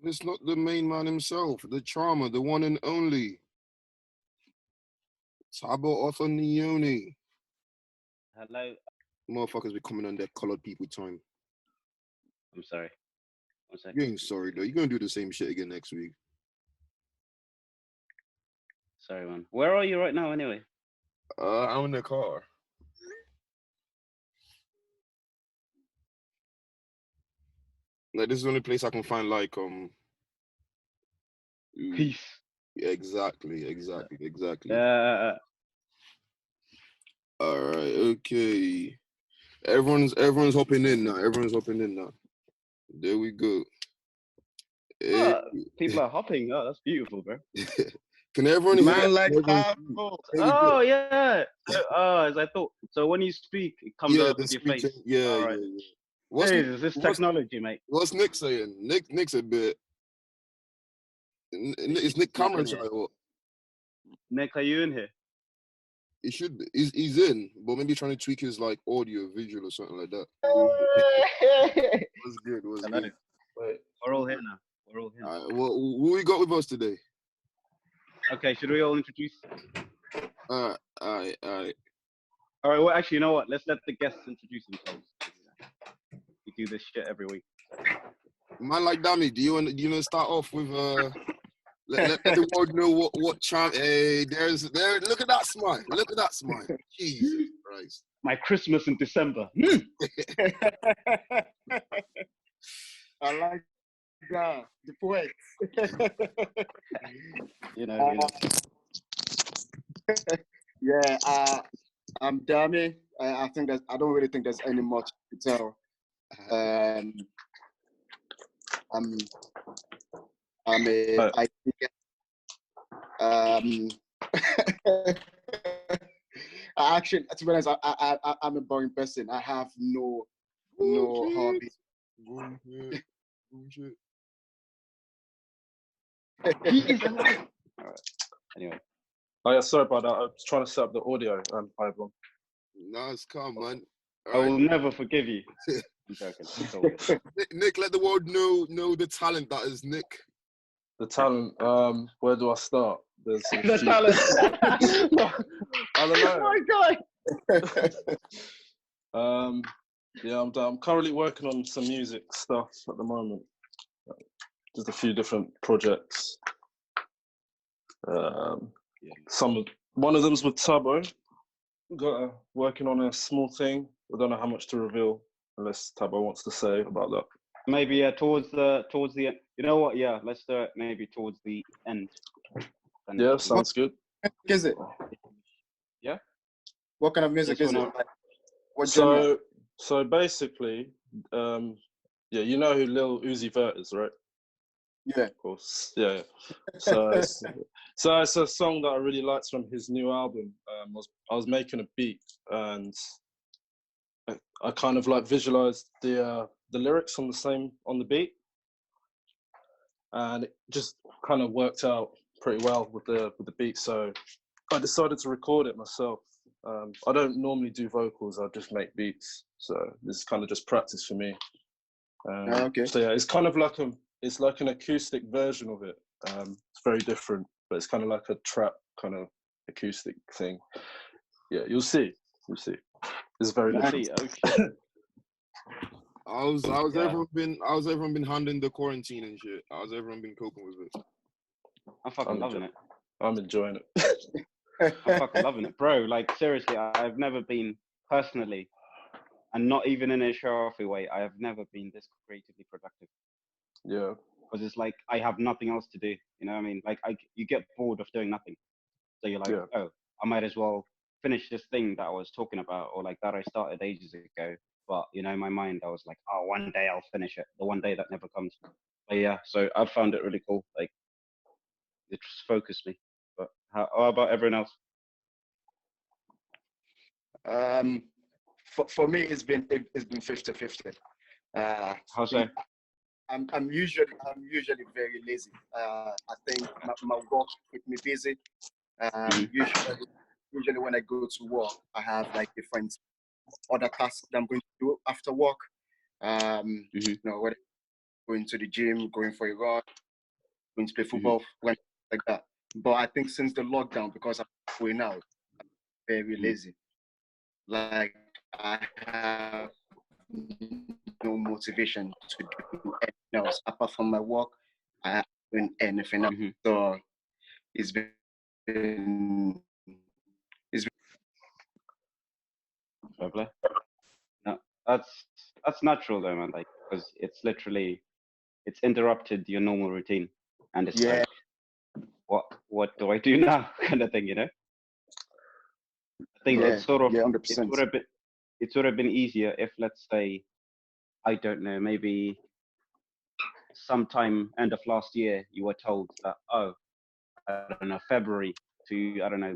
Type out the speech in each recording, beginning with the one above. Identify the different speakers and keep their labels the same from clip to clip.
Speaker 1: It's not the main man himself, the charmer, the one and only. Tabo Othonioni.
Speaker 2: Hello.
Speaker 1: Motherfuckers be coming on their colored people time.
Speaker 2: I'm sorry. 1 second.
Speaker 1: You ain't sorry though. You're gonna do the same shit again next week.
Speaker 2: Sorry, man. Where are you right now, anyway?
Speaker 1: I'm in the car. Like this is the only place I can find like
Speaker 2: Peace.
Speaker 1: Yeah, exactly. All right, okay. Everyone's hopping in now. There we go.
Speaker 2: Oh, people are hopping. Oh, that's beautiful, bro.
Speaker 1: Can everyone hear?
Speaker 3: Man like Pablo.
Speaker 2: Oh yeah. As I thought. So when you speak, it comes up with your face.
Speaker 1: Yeah,
Speaker 2: All right.
Speaker 1: What's
Speaker 2: this technology, mate?
Speaker 1: What's Nick saying? Nick's a bit. Is Nick Cameron shy or what?
Speaker 2: Nick, are you in here?
Speaker 1: He should be. He's in, but maybe trying to tweak his like audio, visual, or something like that. What's good?
Speaker 2: Wait. We're all here now.
Speaker 1: All right, well, who we got with us today?
Speaker 2: Okay, should we all introduce?
Speaker 1: All right.
Speaker 2: All right. Well, actually, you know what? Let's let the guests introduce themselves. We do this shit every week.
Speaker 1: Man, like Dami, do you want to start off with let the world know what charm? Hey, look at that smile. Jesus Christ.
Speaker 2: My Christmas in December.
Speaker 3: I like that. The poet.
Speaker 2: you know.
Speaker 3: Yeah, I'm Dami. I think I don't really think there's any much to tell. I'm a actually, to be honest, I'm a boring person. I have no hobby.
Speaker 1: Bullshit.
Speaker 2: He is alive. All right. Anyway.
Speaker 4: Oh yeah, sorry about that. I was trying to set up the audio. Ivan.
Speaker 1: Nice, come man.
Speaker 2: I will never forgive you. I'm joking.
Speaker 1: Nick, let the world know the talent that is Nick.
Speaker 4: The talent. Where do I start? There's
Speaker 2: the talent.
Speaker 4: I don't know.
Speaker 2: Oh my god.
Speaker 4: Yeah, I'm currently working on some music stuff at the moment. Just a few different projects. One of them's with Tabo. Working on a small thing. I don't know how much to reveal unless Tabo wants to say about that.
Speaker 2: Maybe towards the end. You know what? Yeah, let's do it maybe towards the end.
Speaker 4: Yeah, sounds good.
Speaker 3: What is it?
Speaker 2: Yeah.
Speaker 3: What kind of music is it? What genre?
Speaker 4: So basically, you know who Lil Uzi Vert is, right?
Speaker 3: Yeah.
Speaker 4: Of course. Yeah. So it's a song that I really liked from his new album. I was making a beat and I kind of like visualized the lyrics on the beat, and it just kind of worked out pretty well with the beat. So I decided to record it myself. I don't normally do vocals. I just make beats. So this is kind of just practice for me.
Speaker 3: Okay.
Speaker 4: So yeah, it's kind of like an acoustic version of it. It's very different, but it's kind of like a trap kind of acoustic thing. Yeah, you'll see. It's very different.
Speaker 2: Okay.
Speaker 1: How's everyone been handling the quarantine and shit? How's everyone been coping with it?
Speaker 2: I'm fucking loving it.
Speaker 4: I'm enjoying it.
Speaker 2: I'm fucking loving it, bro. Like seriously, I've never been personally, and not even in a show-offy way, I have never been this creatively productive.
Speaker 4: Yeah.
Speaker 2: Because it's like I have nothing else to do. You know what I mean? Like you get bored of doing nothing, so you're like, oh, I might as well finish this thing that I was talking about, or like that I started ages ago. But you know, in my mind, I was like, oh, one day I'll finish it. The one day that never comes. But yeah, so I've found it really cool. Like it just focused me. But how about everyone else?
Speaker 3: For me, it's been 50-50.
Speaker 2: How so?
Speaker 3: I'm usually very lazy. I think my work keeps me busy. Usually when I go to work, I have like different other tasks that I'm going to do after work. You know, going to the gym, going for a run, going to play football, like that. But I think since the lockdown, because I'm going out, I'm very lazy. Like I have no motivation to do anything else apart from my work. I haven't done anything else. So it's been
Speaker 2: Fair. No, that's natural though, man. Like, because it's literally it's interrupted your normal routine, and it's like, what do I do now, kind of thing, you know? I think it's sort of
Speaker 3: 100%.
Speaker 2: it would have been easier if, let's say, I don't know, maybe sometime end of last year, you were told that, oh, I don't know, February to, I don't know,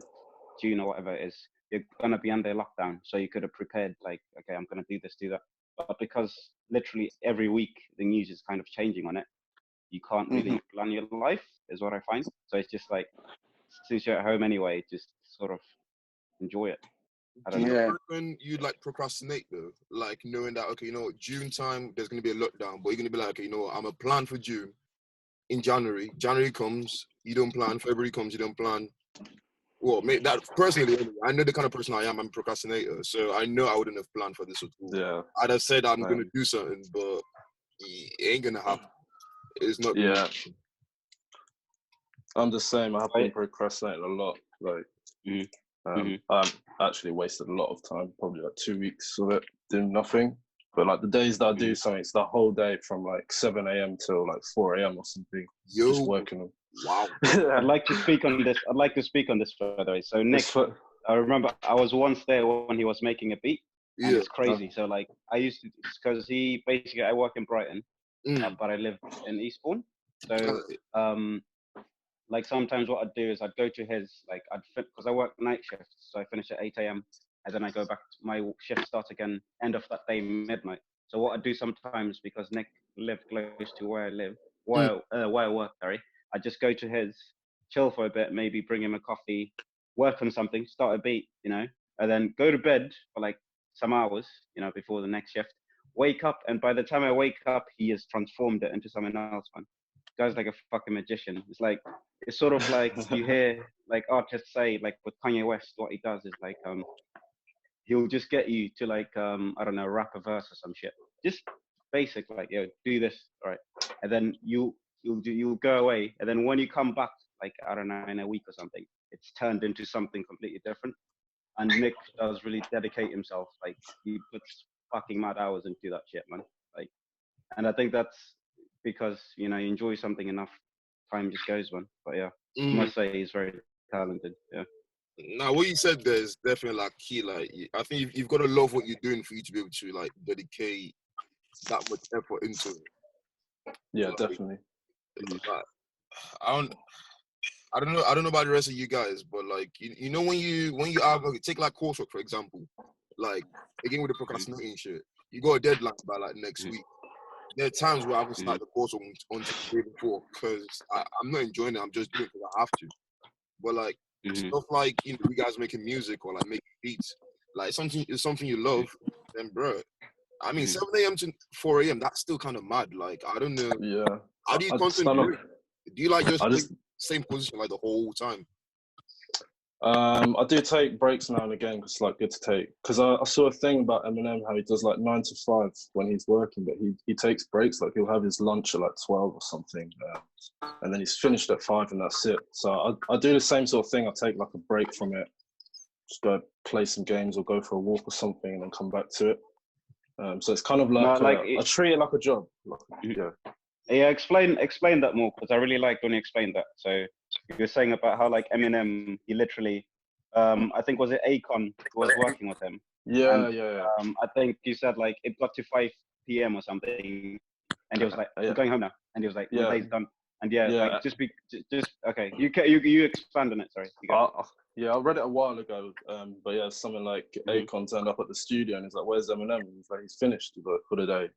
Speaker 2: June or whatever it is, you're going to be under lockdown. So you could have prepared, like, okay, I'm going to do this, do that. But because literally every week the news is kind of changing on it, you can't really plan your life, is what I find. So it's just like, since you're at home anyway, just sort of enjoy it. I don't know.
Speaker 1: When you like procrastinate though, like knowing that, okay, you know what, June time, there's going to be a lockdown, but you're going to be like, okay, you know what, I'm a plan for June. In January comes, you don't plan. February comes, you don't plan. Well, that personally, anyway, I know the kind of person I am. I'm a procrastinator, so I know I wouldn't have planned for this at all.
Speaker 4: Yeah.
Speaker 1: I'd have said I'm going to do something, but it ain't going to happen. It's not.
Speaker 4: Yeah. I'm the same. I have been procrastinating a lot. Like, I've actually wasted a lot of time, probably like 2 weeks of it doing nothing. But like the days that I do something, it's the whole day from like 7 a.m. till like 4 a.m. or something. Just working on.
Speaker 1: Wow.
Speaker 2: I'd like to speak on this. By the way. So Nick, I remember I was once there when he was making a beat, and it's crazy. So like I used to, because I work in Brighton, but I live in Eastbourne. So like sometimes what I'd do is I'd go to his, like because I work night shifts, so I finish at 8 a.m. and then I go back to my shift starts again end of that day midnight. So what I do sometimes, because Nick lived close to where I live, where I work, sorry, I just go to his, chill for a bit, maybe bring him a coffee, work on something, start a beat, you know, and then go to bed for like some hours, you know, before the next shift. Wake up, and by the time I wake up, he has transformed it into something else, man. Guy's like a fucking magician. It's sort of like you hear like artists say, like with Kanye West, what he does is like he'll just get you to like I don't know, rap a verse or some shit. Just basic, like, yo, do this, all right, and then you'll go away, and then when you come back, like, I don't know, in a week or something, it's turned into something completely different. And Nick does really dedicate himself. Like, he puts fucking mad hours into that shit, man. Like, and I think that's because, you know, you enjoy something enough, time just goes, man. But yeah, I must say he's very talented. Yeah.
Speaker 1: Now, what you said there is definitely like key. Like, I think you've got to love what you're doing for you to be able to like dedicate that much effort into it.
Speaker 4: Yeah,
Speaker 1: like,
Speaker 4: definitely.
Speaker 1: Like, I don't know about the rest of you guys, but like you know when you have take like coursework for example, like again with the procrastinating shit, you got a deadline by like next week. There are times where I haven't started the course on the day before because I'm not enjoying it. I'm just doing it because I have to. But like stuff like, you know, you guys making music or like making beats, like it's something you love, then bro. I mean, 7 a.m. to 4 a.m. That's still kind of mad. Like, I don't know.
Speaker 4: Yeah.
Speaker 1: How do you concentrate? Do you like just same position like the whole time?
Speaker 4: I do take breaks now and again because it's like good to take. Because I saw a thing about Eminem, how he does like 9 to 5 when he's working, but he takes breaks. Like he'll have his lunch at like 12 or something, and then he's finished at 5 and that's it. So I do the same sort of thing. I take like a break from it, just go play some games or go for a walk or something, and then come back to it. So it's kind of like, I treat it like a job.
Speaker 2: Yeah, explain that more, because I really liked when you explained that. So you were saying about how like Eminem, he literally, I think was it Akon who was working with him.
Speaker 4: Yeah.
Speaker 2: I think you said like it got to 5 p.m. or something, and he was like, "I'm going home now," and he was like, "My day's done." And like just okay. You expand on it. Sorry.
Speaker 4: Yeah, I read it a while ago, but yeah, something like Akon turned up at the studio and he's like, "Where's Eminem?" And he's like, "He's finished for the day."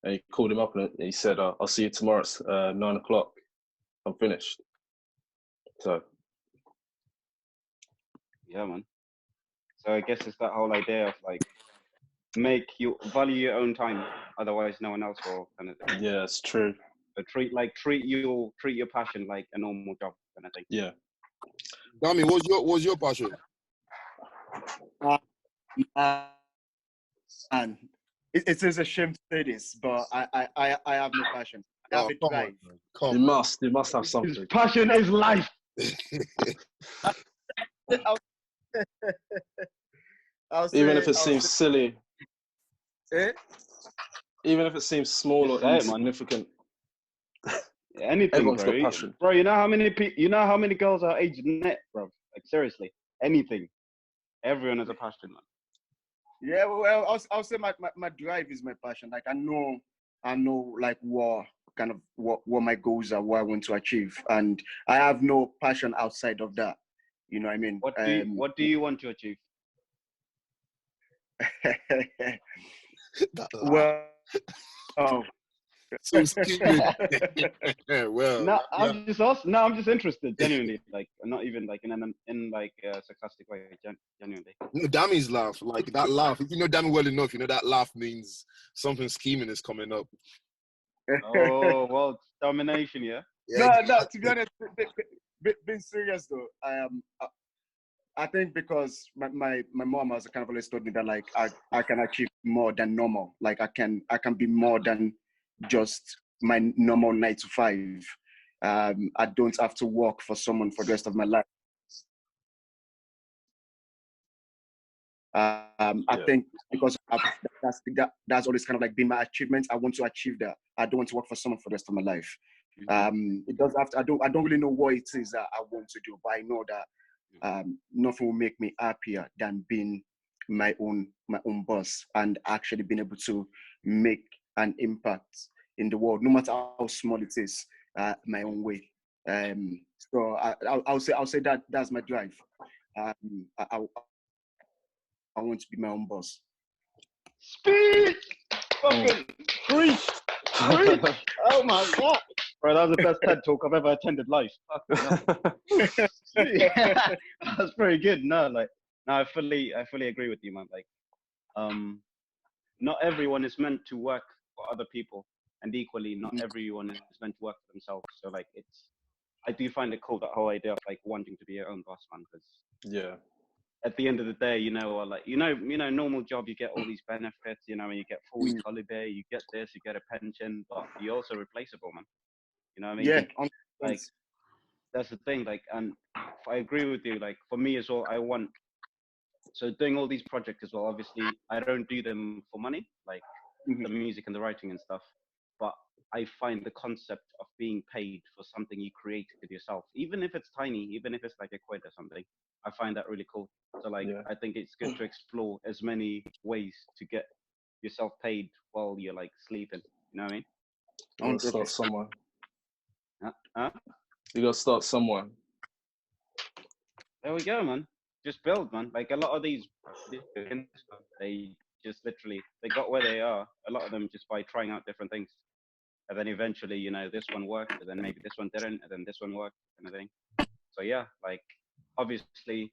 Speaker 4: And he called him up and he said, "I'll see you tomorrow at 9 o'clock. I'm finished." So.
Speaker 2: Yeah, man. So I guess it's that whole idea of like make you value your own time. Otherwise, no one else will. Kind of thing.
Speaker 4: Yeah, it's true.
Speaker 2: So treat your passion like a normal job, kind of thing.
Speaker 4: Yeah.
Speaker 1: Dami, what's your passion?
Speaker 3: And it is a shame to say this, but I have no passion. I have a drive.
Speaker 4: You must have something.
Speaker 2: His passion is life.
Speaker 4: Even if it seems silly.
Speaker 3: Eh?
Speaker 4: Even if it seems small or insignificant.
Speaker 2: Anything,
Speaker 4: Everyone's
Speaker 2: bro.
Speaker 4: got passion.
Speaker 2: Bro, you know how many girls are age net, bro? Like seriously, anything. Everyone has a passion, man.
Speaker 3: Yeah, well, I'll say my drive is my passion. Like I know like what my goals are, what I want to achieve, and I have no passion outside of that. You know what I mean?
Speaker 2: What do you want to achieve?
Speaker 3: Well, oh.
Speaker 1: So stupid. Well,
Speaker 2: No, I'm just interested, genuinely. Like, not even like in a sarcastic way, genuinely.
Speaker 1: no, Dami's laugh, like that laugh. If you know Dami well enough, you know that laugh means something scheming is coming up.
Speaker 2: Oh well, it's domination, yeah.
Speaker 1: Yeah,
Speaker 3: No. To be honest, being serious though, I think because my mom has kind of always told me that like I can achieve more than normal. Like I can be more than just my normal 9 to 5. I don't have to work for someone for the rest of my life. I think because that's always kind of like been my achievement. I want to achieve that. I don't want to work for someone for the rest of my life. It does have to. I don't really know what it is that I want to do, but I know that nothing will make me happier than being my own boss and actually being able to make an impact in the world, no matter how small it is, my own way. So I'll say that that's my drive. I want to be my own boss.
Speaker 2: Speak! Fucking preach! Preach! Oh my god! Bro, that was the best TED talk I've ever attended live. That's very good. No, I fully agree with you, man. Like, not everyone is meant to work for other people, and equally, not everyone is meant to work for themselves. So, like, I do find it cool, that whole idea of like wanting to be your own boss, man. Because at the end of the day, normal job, you get all these benefits. You know, you get 4 weeks holiday, you get this, you get a pension, but you're also replaceable, man. You know what I mean?
Speaker 3: Yeah.
Speaker 2: Like that's the thing. Like, and I agree with you. Like for me as well, so doing all these projects as well. Obviously, I don't do them for money, like the music and the writing and stuff. But I find the concept of being paid for something you created yourself, even if it's tiny, even if it's like a quid or something, I find that really cool. So like, I think it's good to explore as many ways to get yourself paid while you're like sleeping. You know what I mean?
Speaker 4: You gotta start somewhere.
Speaker 2: Huh?
Speaker 4: You gotta start somewhere.
Speaker 2: There we go, man. Just build, man. Like a lot of these, they just literally, they got where they are. A lot of them just by trying out different things. And then eventually, this one worked, and then maybe this one didn't, and then this one worked, kind of thing. So yeah, like obviously,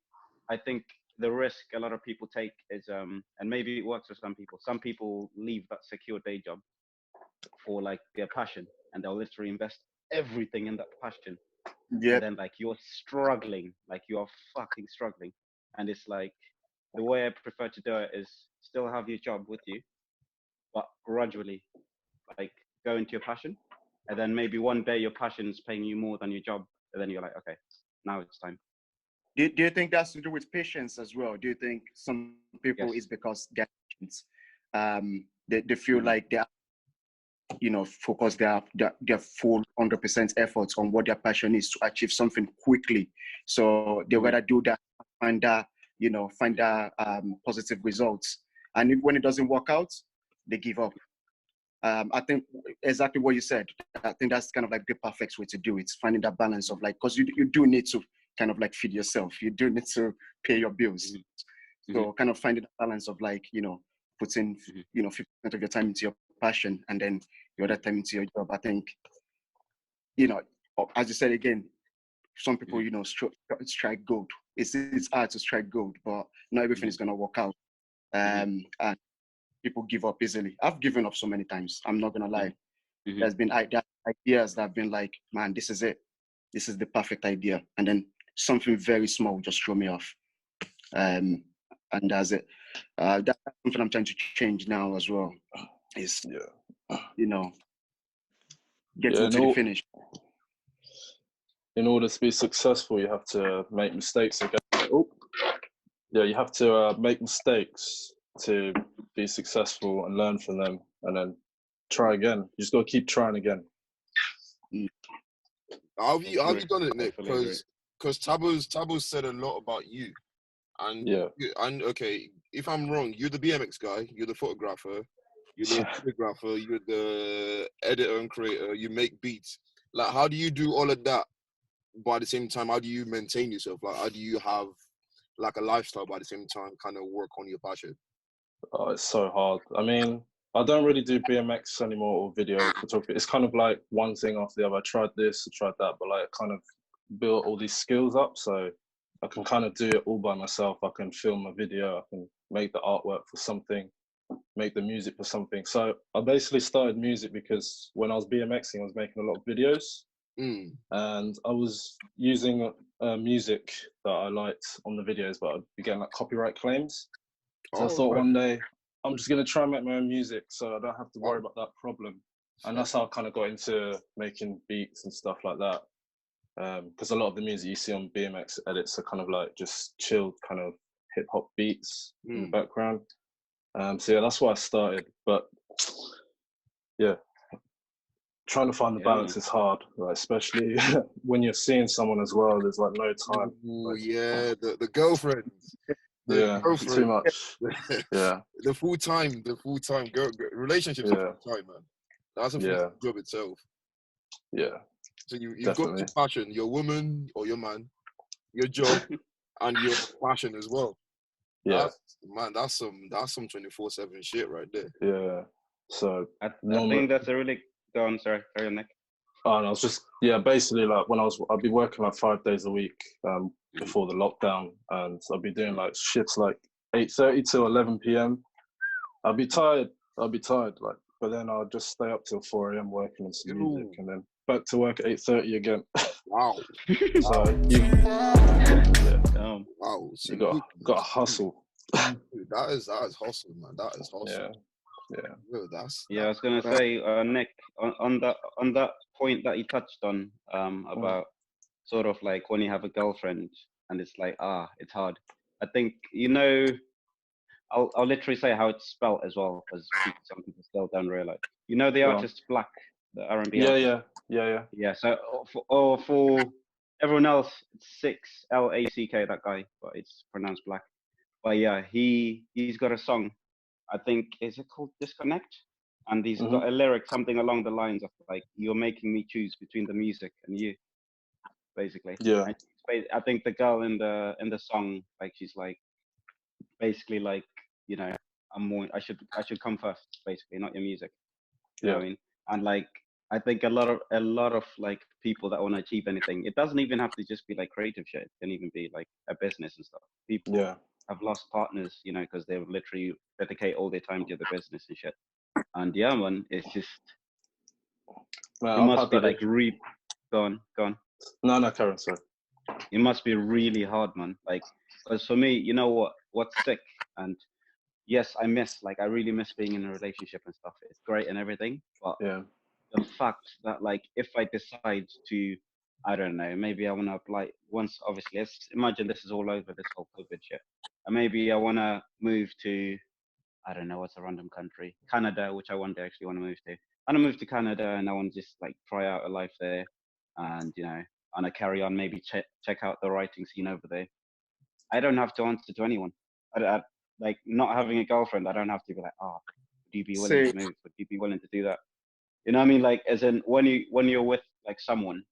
Speaker 2: I think the risk a lot of people take is, and maybe it works for some people. Some people leave that secure day job for like their passion, and they'll literally invest everything in that passion.
Speaker 3: Yeah.
Speaker 2: And then like you're struggling, like you are fucking struggling, and it's like the way I prefer to do it is still have your job with you, but gradually, like go into your passion, and then maybe one day your passion is paying you more than your job, and then you're like, okay, now it's time.
Speaker 3: Do you think that's to do with patience as well? Do you think some people is because they're patients, they feel like they're focus their full 100% efforts on what their passion is to achieve something quickly, so they rather do that, find that positive results, and when it doesn't work out, they give up. I think exactly what you said. I think that's kind of like the perfect way to do it. Finding that balance of like, because you do need to kind of like feed yourself. You do need to pay your bills. So kind of finding the balance of like, putting, 50% of your time into your passion and then the other time into your job. I think, as you said again, some people, strike gold. It's hard to strike gold, but not everything is going to work out. And people give up easily. I've given up so many times. I'm not gonna lie.
Speaker 2: Mhm.
Speaker 3: There's been ideas that have been like, man, this is it. This is the perfect idea. And then something very small just throw me off. And that's it. That's something I'm trying to change now as well. Is you know, getting to the finish.
Speaker 4: In order to be successful, you have to make mistakes again. Oh, yeah, you have to make mistakes to be successful and learn from them, and then try again. You just got to keep trying again.
Speaker 1: How have you done it, Nick? Because Tabo's said a lot about you, and okay, if I'm wrong, you're the BMX guy, you're the photographer, you're the videographer, you're the editor and creator, you make beats. Like, how do you do all of that? But at the same time, how do you maintain yourself? Like, how do you have like a lifestyle, but at the same time, kind of work on your passion?
Speaker 4: Oh, it's so hard. I mean, I don't really do BMX anymore or video photography. It's kind of like one thing after the other. I tried this, I tried that, but like kind of built all these skills up, so I can kind of do it all by myself. I can film a video, I can make the artwork for something, make the music for something. So I basically started music because when I was BMXing, I was making a lot of videos. And I was using music that I liked on the videos, but I'd be getting like copyright claims. So I thought one day I'm just gonna try and make my own music, so I don't have to worry about that problem. And that's how I kind of got into making beats and stuff like that. Because a lot of the music you see on BMX edits are kind of like just chilled kind of hip hop beats in the background. So yeah, that's why I started. But yeah, trying to find the balance is hard, like, especially when you're seeing someone as well. There's like no time.
Speaker 1: Ooh, yeah, the girlfriend. Girlfriend.
Speaker 4: Too much. Yeah,
Speaker 1: the full time girl relationships. Yeah, time, man. That's a full job itself.
Speaker 4: Yeah.
Speaker 1: So you've got your passion, your woman or your man, your job, and your passion as well.
Speaker 4: Yeah,
Speaker 1: that's some 24/7 shit right there.
Speaker 4: Yeah. So
Speaker 2: I think that's a really go on. Sorry, carry on, Nick.
Speaker 4: Oh, and I was just basically like I'd be working like 5 days a week before the lockdown, and I'd be doing like shifts like 8:30 to 11 p.m. I'd be tired, like, but then I'd just stay up till 4 a.m. working on some music, and then back to work at 8:30 again.
Speaker 1: Wow.
Speaker 4: So
Speaker 1: wow. So
Speaker 4: you got to hustle.
Speaker 1: That is hustle, man. That is hustle.
Speaker 4: Yeah.
Speaker 2: I was gonna say, Nick, on that point that you touched on, about sort of like when you have a girlfriend and it's like, it's hard. I think, I'll literally say how it's spelled as well, because some people still don't realize. You know the artist Black, the R&B artist? Yeah. So for everyone else, it's Lack, that guy, but it's pronounced Black. But yeah, he's got a song. I think, is it called Disconnect? And he's got a lyric, something along the lines of like, you're making me choose between the music and you, basically.
Speaker 4: Yeah.
Speaker 2: I think the girl in the song, like, she's like, basically like, I should come first, basically, not your music. You know what I mean? And like, I think a lot of like people that want to achieve anything, it doesn't even have to just be like creative shit. It can even be like a business and stuff. People have lost partners, because they literally dedicate all their time to the business and shit. And yeah, man, it's just, it must be like go on.
Speaker 4: No, Karen, sorry.
Speaker 2: It must be really hard, man. Like, because for me, you know what's sick, and yes, I really miss being in a relationship and stuff. It's great and everything, but the fact that, like, if I decide to, I don't know, maybe I want to apply once, obviously, let's imagine this is all over, this whole COVID shit. And maybe I want to move to, I don't know, what's a random country, Canada, which I one day actually want to move to. I want to move to Canada and I want to just like try out a life there, and, and I carry on, maybe check out the writing scene over there. I don't have to answer to anyone. I like, not having a girlfriend, I don't have to be like, would you be willing to move? Would you be willing to do that? You know what I mean? Like, as in when you're with like someone,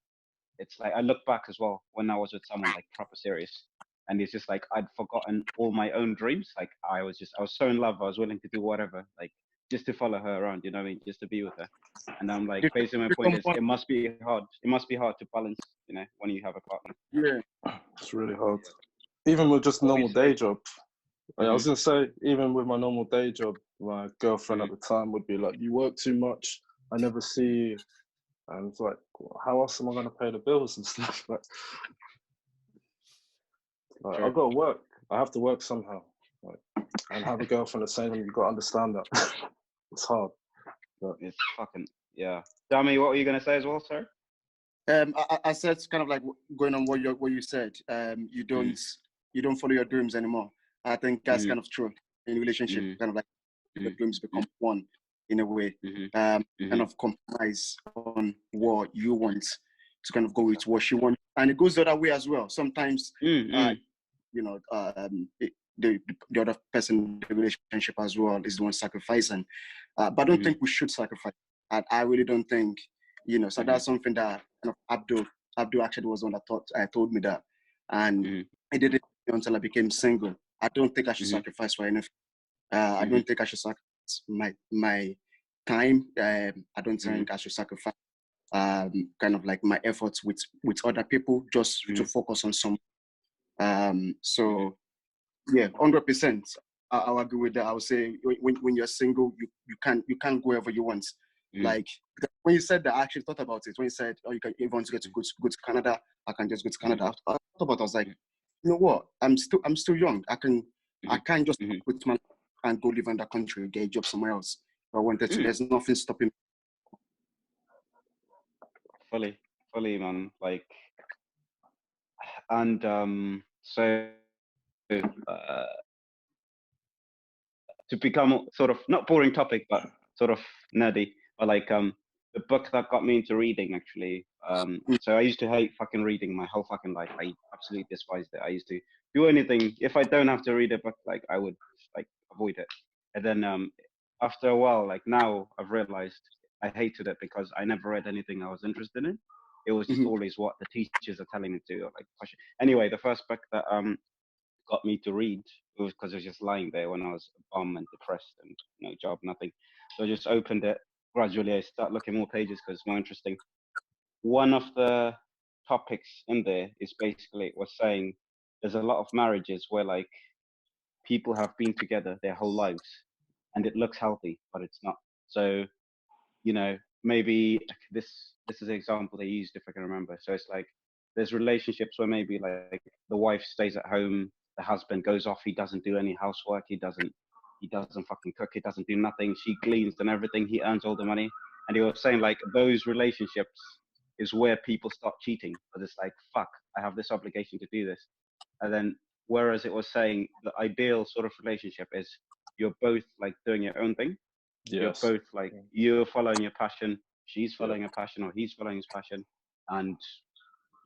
Speaker 2: it's like, I look back as well when I was with someone like proper serious, and it's just like I'd forgotten all my own dreams. Like, I was so in love, I was willing to do whatever, like, just to follow her around. You know what I mean? Just to be with her. And I'm like, basically my point is, it must be hard. It must be hard to balance, when you have a partner.
Speaker 3: Yeah,
Speaker 4: it's really hard. Even with just normal day job. I was gonna say, even with my normal day job, my girlfriend at the time would be like, "You work too much. I never see you." And it's like, how else am I going to pay the bills and stuff? Like I've got to work. I have to work somehow. And have a girlfriend the same. You've got to understand that. It's hard.
Speaker 2: But it's fucking, yeah. Dami, what were you going to say as well, sir?
Speaker 3: I said kind of like going on what you said. You don't follow your dreams anymore. I think that's kind of true in relationship. Kind of like your dreams become one in a way. Kind of compromise on what you want to kind of go with what she wants, and it goes the other way as well. Sometimes, the other person in the relationship as well is the one sacrificing. But I don't think we should sacrifice. I really don't think. So that's something that Abdul actually was on that told me that, and I did it until I became single. I don't think I should sacrifice for anything. I don't think I should sacrifice my time. I don't think I should sacrifice kind of like my efforts with other people just to focus on some. So yeah, 100%. I'll agree with that. I would say when you're single, you can't go wherever you want. Like when you said that, I actually thought about it. When you said, "Oh, you want to go to Canada, I can just go to Canada." I thought about it. I was like, you know what? I'm still young. I can't just quit my and go live in that country, get a job somewhere else. If I wanted to. There's nothing stopping me.
Speaker 2: Fully, man. Like, and so to become sort of not boring topic, but sort of nerdy, but like the book that got me into reading actually. So I used to hate fucking reading my whole fucking life. I absolutely despised it. I used to do anything if I don't have to read a book, like I would like avoid it. And then after a while, like now I've realized I hated it because I never read anything I was interested in. It was just always what the teachers are telling me to, or like push it. Anyway, the first book that got me to read it was because I was just lying there when I was bum and depressed and no job, nothing. So I just opened it. Gradually, I start looking more pages because it's more interesting. One of the topics in there is basically it was saying there's a lot of marriages where like people have been together their whole lives and it looks healthy, but it's not. So, maybe this is an example they used if I can remember. So it's like there's relationships where maybe like the wife stays at home, the husband goes off, he doesn't do any housework, he doesn't fucking cook, he doesn't do nothing, she cleans and everything, he earns all the money. And he was saying like those relationships is where people start cheating, but it's like, fuck, I have this obligation to do this. And then whereas it was saying the ideal sort of relationship is you're both like doing your own thing. Yes. You're both like, you're following your passion, she's following her passion, or he's following his passion, and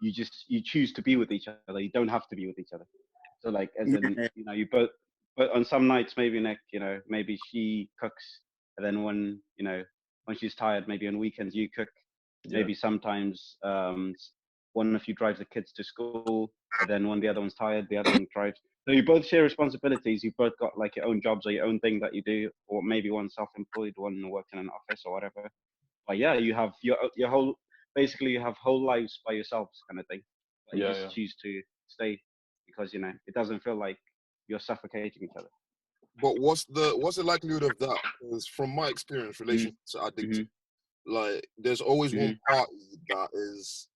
Speaker 2: you choose to be with each other. You don't have to be with each other. So like, as in, you both, but on some nights, maybe Nick, maybe she cooks, and then when she's tired, maybe on weekends you cook. Maybe sometimes one of you drives the kids to school, and then when the other one's tired, the other one drives. So you both share responsibilities. You've both got like your own jobs or your own thing that you do, or maybe one self-employed, one works in an office or whatever. But yeah, you have your whole, basically you have whole lives by yourselves kind of thing. But you just choose to stay because it doesn't feel like you're suffocating each other.
Speaker 1: But what's the likelihood of that? Because from my experience, relationships are addictive. Like there's always one party that is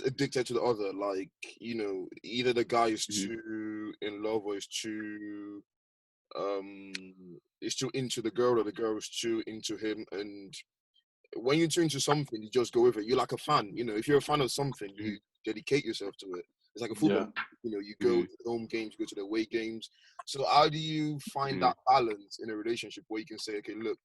Speaker 1: addicted to the other. Like either the guy is too in love or is too into the girl, or the girl is too into him. And when you're too into something, you just go with it. You're like a fan. If you're a fan of something, you dedicate yourself to it. It's like a football. You go to the home games, you go to the away games. So how do you find that balance in a relationship where you can say, okay, look,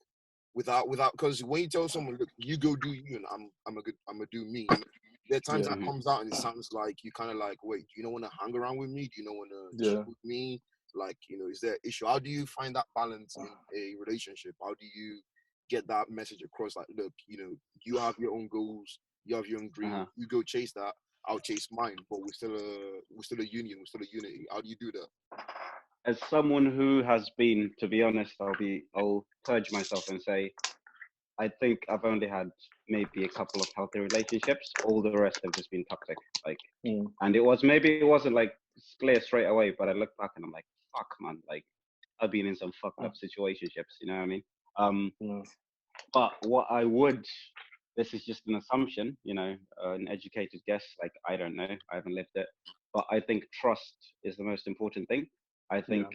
Speaker 1: without, because when you tell someone, look, you go do you, and I'm gonna do me. And there are times that comes out and it sounds like you kind of like, wait, do you not want to hang around with me? Do you not want to chill with me? Like, is there an issue? How do you find that balance in a relationship? How do you get that message across? Like, look, you have your own goals, you have your own dreams. You go chase that. I'll chase mine, but we're still a union. We're still a unity. How do you do that?
Speaker 2: As someone who has been, to be honest, I'll purge myself and say, I think I've only had maybe a couple of healthy relationships. All the rest have just been toxic. Like, and it wasn't like clear straight away, but I look back and I'm like, fuck, man. Like, I've been in some fucked up situationships, you know what I mean?
Speaker 4: Yeah.
Speaker 2: But what I would, this is just an assumption, you know, an educated guess. Like, I don't know, I haven't lived it, but I think trust is the most important thing. I think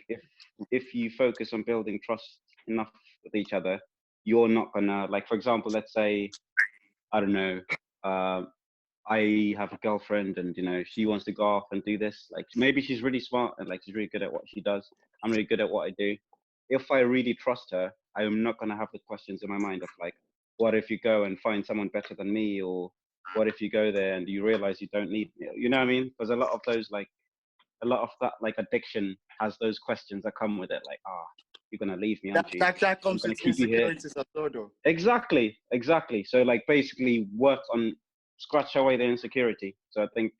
Speaker 2: if you focus on building trust enough with each other, you're not gonna, like, for example, let's say, I don't know, I have a girlfriend and, you know, she wants to go off and do this. Like, maybe she's really smart and, like, she's really good at what she does. I'm really good at what I do. If I really trust her, I'm not going to have the questions in my mind of, like, what if you go and find someone better than me? Or what if you go there and you realize you don't need me? You know what I mean? Because a lot of those, like, a lot of that, like, addiction has those questions that come with it. Like, you're going to leave me, aren't you?
Speaker 3: That comes with insecurities as well, though.
Speaker 2: Exactly. So, like, basically work on, scratch away the insecurity. So I think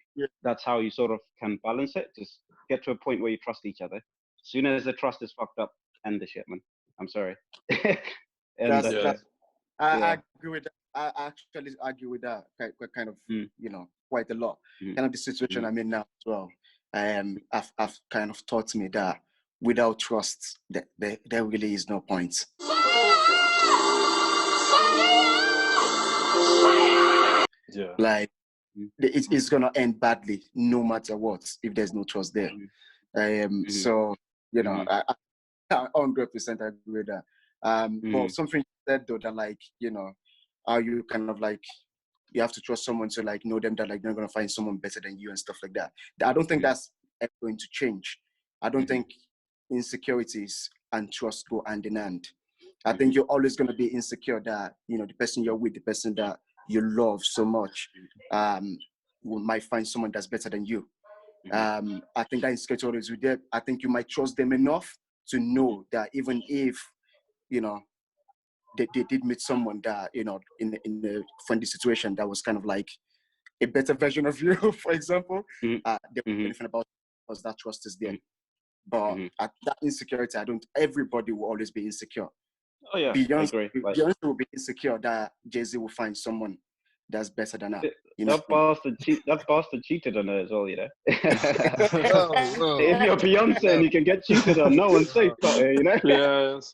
Speaker 2: that's how you sort of can balance it. Just get to a point where you trust each other. As soon as the trust is fucked up, end the shit, man. I'm sorry.
Speaker 3: I agree with that. I actually argue with that kind of, you know, quite a lot. Kind of the situation I'm in now as well. I've kind of taught me that without trust, there really is no point.
Speaker 4: Yeah.
Speaker 3: Like, it's gonna end badly no matter what if there's no trust there. So, you know, I 100% agree with that. But something you said though, that, like, you know, how you kind of, like, you have to trust someone to, like, know them, that, like, they're gonna find someone better than you and stuff like that. I don't think that's ever going to change. I don't think insecurities and trust go hand in hand. I think you're always gonna be insecure that, you know, the person you're with, the person that you love so much, might find someone that's better than you. I think that insecurity is with them. I think you might trust them enough to know that even if, you know, they did meet someone that, you know, in a friendly situation that was kind of like a better version of you, for example, they won't know anything about it because that trust is there. But that insecurity, everybody will always be insecure.
Speaker 2: Oh yeah,
Speaker 3: Beyonce will be insecure that Jay-Z will find someone that's better than her. You know?
Speaker 2: That bastard cheated on her as well, you know.
Speaker 1: No.
Speaker 2: If you're Beyonce and you can get cheated on, no one's safe out here, you know.
Speaker 4: Yes.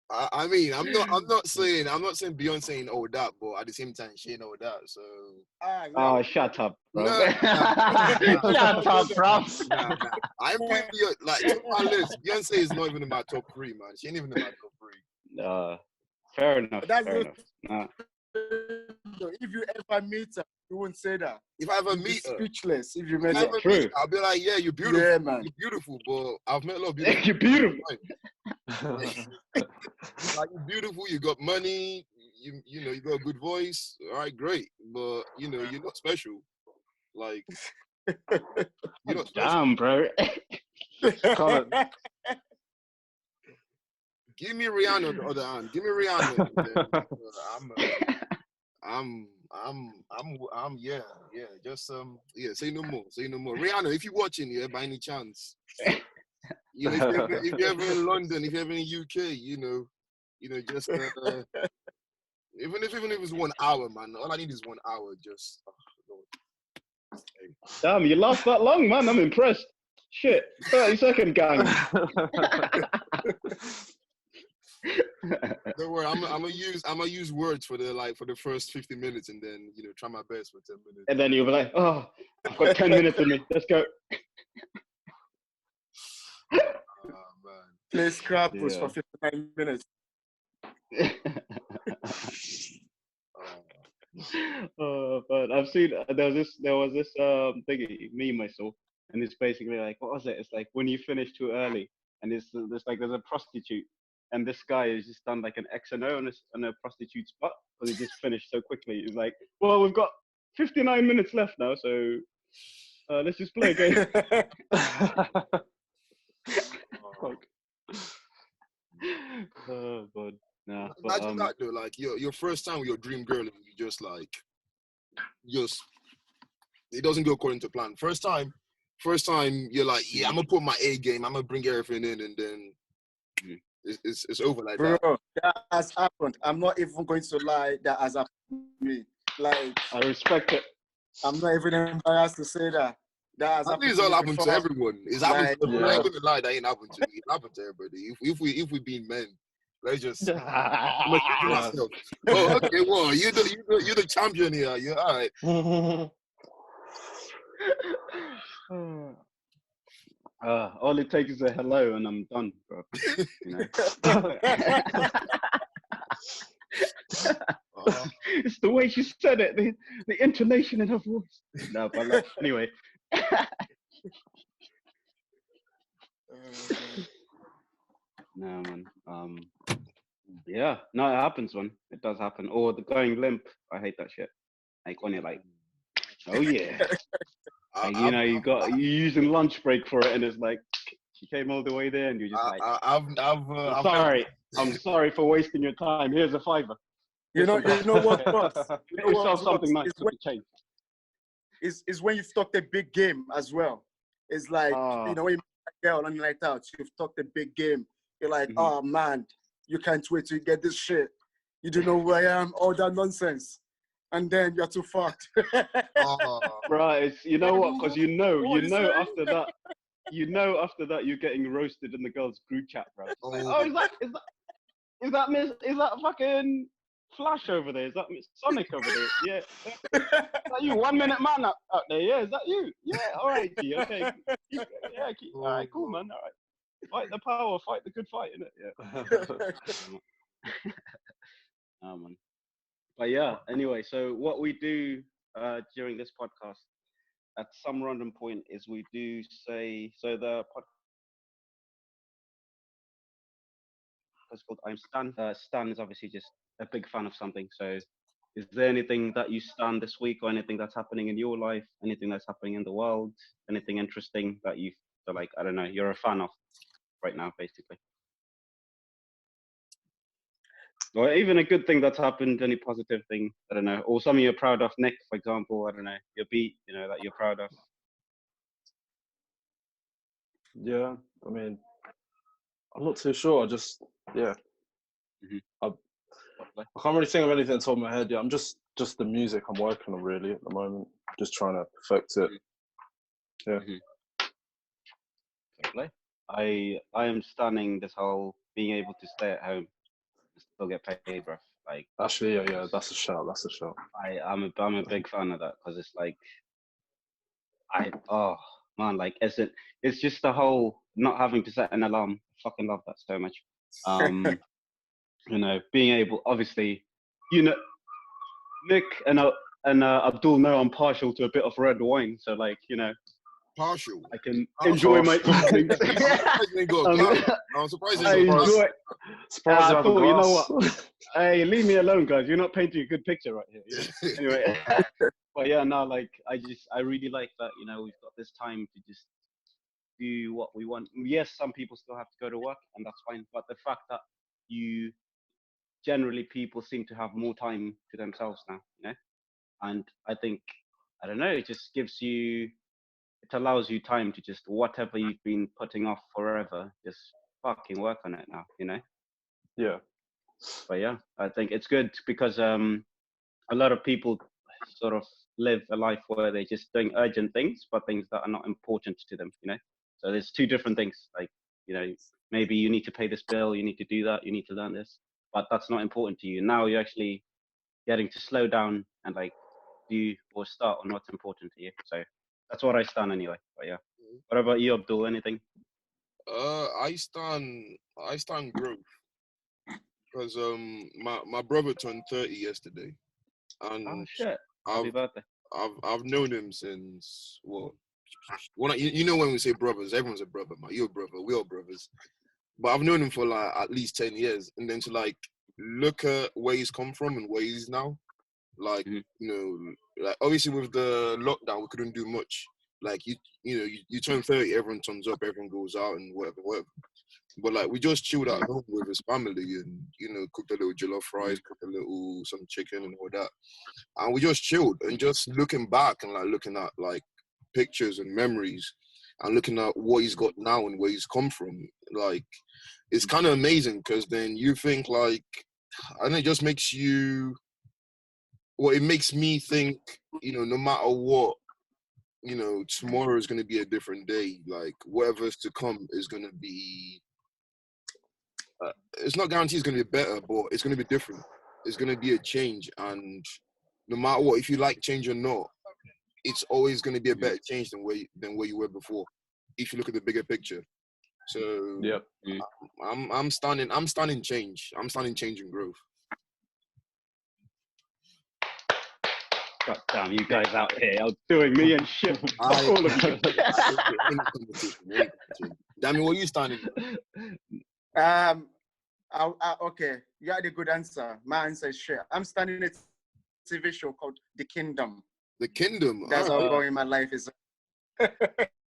Speaker 1: I mean, I'm not saying Beyonce ain't all that, but at the same time, she ain't all that. So.
Speaker 2: Oh, shut up, bro.
Speaker 1: Shut up, bro. I'm putting like, to my list. Beyonce is not even in my top 3, man. She ain't even in my top 3.
Speaker 2: Fair enough.
Speaker 3: If you ever meet her, you won't say that.
Speaker 1: If I ever meet her,
Speaker 3: speechless. If you met her,
Speaker 1: I'll be like, yeah, you're beautiful.
Speaker 3: Yeah, man.
Speaker 1: You're beautiful, but I've met a lot of beautiful.
Speaker 2: You're beautiful.
Speaker 1: Like, you're beautiful. You got money. You know, you got a good voice. All right, great. But you know, you're not special. Like, you're not special.
Speaker 2: Damn, bro.
Speaker 1: Give me Rihanna on the other hand. Give me Rihanna. Yeah. Just say no more. Rihanna, if you're watching, by any chance, you know, if you're ever in London, if you're ever in UK, you know, just even if it's 1 hour, man. All I need is 1 hour. Just
Speaker 2: damn, you last that long, man. I'm impressed. Shit, 30-second gang.
Speaker 1: Don't worry, I'm gonna use words for the first 50 minutes, and then, you know, try my best for 10 minutes.
Speaker 2: And then you'll be like, oh, I've got 10 minutes in me. Let's go.
Speaker 1: Man.
Speaker 3: Play Scrabbles for 59 minutes.
Speaker 2: But I've seen there was this thingy meme I saw, and it's basically like, what was it? It's like when you finish too early, and there's a prostitute. And this guy has just done like an X and O on a prostitute's butt because he just finished so quickly. He's like, well, we've got 59 minutes left now, so let's just play a game. Oh, God. Nah,
Speaker 1: imagine that though, like your first time with your dream girl, and you just it doesn't go according to plan. First time, you're like, yeah, I'm gonna put my A game, I'm gonna bring everything in, and then it's over like that.
Speaker 3: Bro, that has happened. I'm not even going to lie. That has happened to me. Like,
Speaker 2: I respect it.
Speaker 3: I'm not even embarrassed to say that. That has
Speaker 1: I think it's
Speaker 3: happened
Speaker 1: all
Speaker 3: to me
Speaker 1: happened to
Speaker 3: before.
Speaker 1: everyone. It's happened
Speaker 3: Like,
Speaker 1: to everyone. I
Speaker 4: Yeah.
Speaker 1: ain't gonna lie, that ain't happened to me. It happened to everybody. If we being men, let's just I'm gonna speak for
Speaker 4: Yeah.
Speaker 1: myself. Oh, okay, well, you're the champion here. You're all right.
Speaker 2: All it takes is a hello and I'm done, bro. You know? It's the way she said it, the intonation in her voice. No, but like, anyway. No, man. Yeah, no, it happens, man. It does happen. Or the going limp. I hate that shit. Like when you're like, oh yeah. Like, you know, you're using lunch break for it, and it's like she came all the way there, and you're just like, I'm sorry for wasting your time. Here's a $5.
Speaker 3: you know what, boss?
Speaker 2: Get yourself something nice for the change.
Speaker 3: Is when you've talked a big game as well. It's like, you know, when you meet a girl on a night out, you've talked a big game. You're like, oh man, you can't wait to get this shit. You don't know who I am, all that nonsense. And then you're too fucked.
Speaker 2: Right, it's, you know what? Because you know after that, you're getting roasted in the girls' group chat, bro. Like, is that fucking Flash over there? Is that Sonic over there? Yeah. Is that you, 1 minute man out there? Yeah, is that you? Yeah, all right, G. Okay. All right, cool, man. All right. Fight the power, fight the good fight, innit? Yeah. Oh, man. But yeah, anyway, so what we do during this podcast at some random point is we do say, so the podcast is called IAMSTAN. Stan is obviously just a big fan of something. So is there anything that you stan this week, or anything that's happening in your life, anything that's happening in the world, anything interesting that you feel like, I don't know, you're a fan of right now, basically? Or even a good thing that's happened, any positive thing, I don't know, or something you're proud of, Nick, for example, I don't know, your beat, you know, that you're proud of.
Speaker 4: Yeah, I mean, I'm not too sure. I just, yeah. I can't really think of anything on top of my head. Yeah, I'm just the music I'm working on really at the moment. Just trying to perfect it. Yeah.
Speaker 2: I am stunning this whole being able to stay at home and still get paid, bruv. Like,
Speaker 4: actually, yeah, that's a shout.
Speaker 2: I'm a big fan of that, because it's like, oh man, like, it's just the whole not having to set an alarm. I fucking love that so much. You know, being able, obviously, you know, Nick and Abdul know I'm partial to a bit of red wine, so like, you know,
Speaker 1: partial.
Speaker 2: I can enjoy my evenings.
Speaker 1: I'm surprised.
Speaker 2: I enjoy.
Speaker 4: Surprised
Speaker 2: I thought, you know what? Hey, leave me alone, guys. You're not painting a good picture right here. You know? Anyway, but yeah, no, like, I really like that. You know, we've got this time to just do what we want. Yes, some people still have to go to work, and that's fine. But the fact that people seem to have more time to themselves now, you know, and I think, I don't know, it just it allows you time to just, whatever you've been putting off forever, just fucking work on it now, you know?
Speaker 4: Yeah.
Speaker 2: But yeah, I think it's good, because a lot of people sort of live a life where they're just doing urgent things, but things that are not important to them, you know? So there's two different things, like, you know, maybe you need to pay this bill, you need to do that, you need to learn this, but that's not important to you. Now you're actually getting to slow down and like do or start on what's important to you. So that's what I stand anyway. But yeah. What about you, Abdul? Anything?
Speaker 1: I stand growth, because my brother turned 30 yesterday, and
Speaker 2: Oh shit! Happy birthday.
Speaker 1: I've known him since you know, when we say brothers, everyone's a brother, man. You're a brother, we're all brothers. But I've known him for like at least 10 years, and then to like look at where he's come from and where he's now, like, you know, like obviously with the lockdown we couldn't do much. Like you turn 30, everyone turns up, everyone goes out and whatever. But like we just chilled at home with his family, and you know, cooked a little jollof rice, cooked a little some chicken and all that, and we just chilled and just looking back and like looking at like pictures and memories and looking at what he's got now and where he's come from. Like, it's kind of amazing, because then you think like, and it just makes you, well, it makes me think, you know, no matter what, you know, tomorrow is going to be a different day. Like whatever's to come is going to be. It's not guaranteed it's going to be better, but it's going to be different. It's going to be a change, and no matter what, if you like change or not, it's always going to be a better change than where you were before. If you look at the bigger picture, so
Speaker 4: Yep.
Speaker 1: I'm standing change. I'm standing change and growth.
Speaker 2: God damn, you guys out here outdoing me and shit. All of you.
Speaker 1: Damn, what are you standing?
Speaker 3: Okay, you had a good answer. My answer is shit. I'm standing in a TV show called The Kingdom.
Speaker 1: The Kingdom.
Speaker 3: That's how going my life is.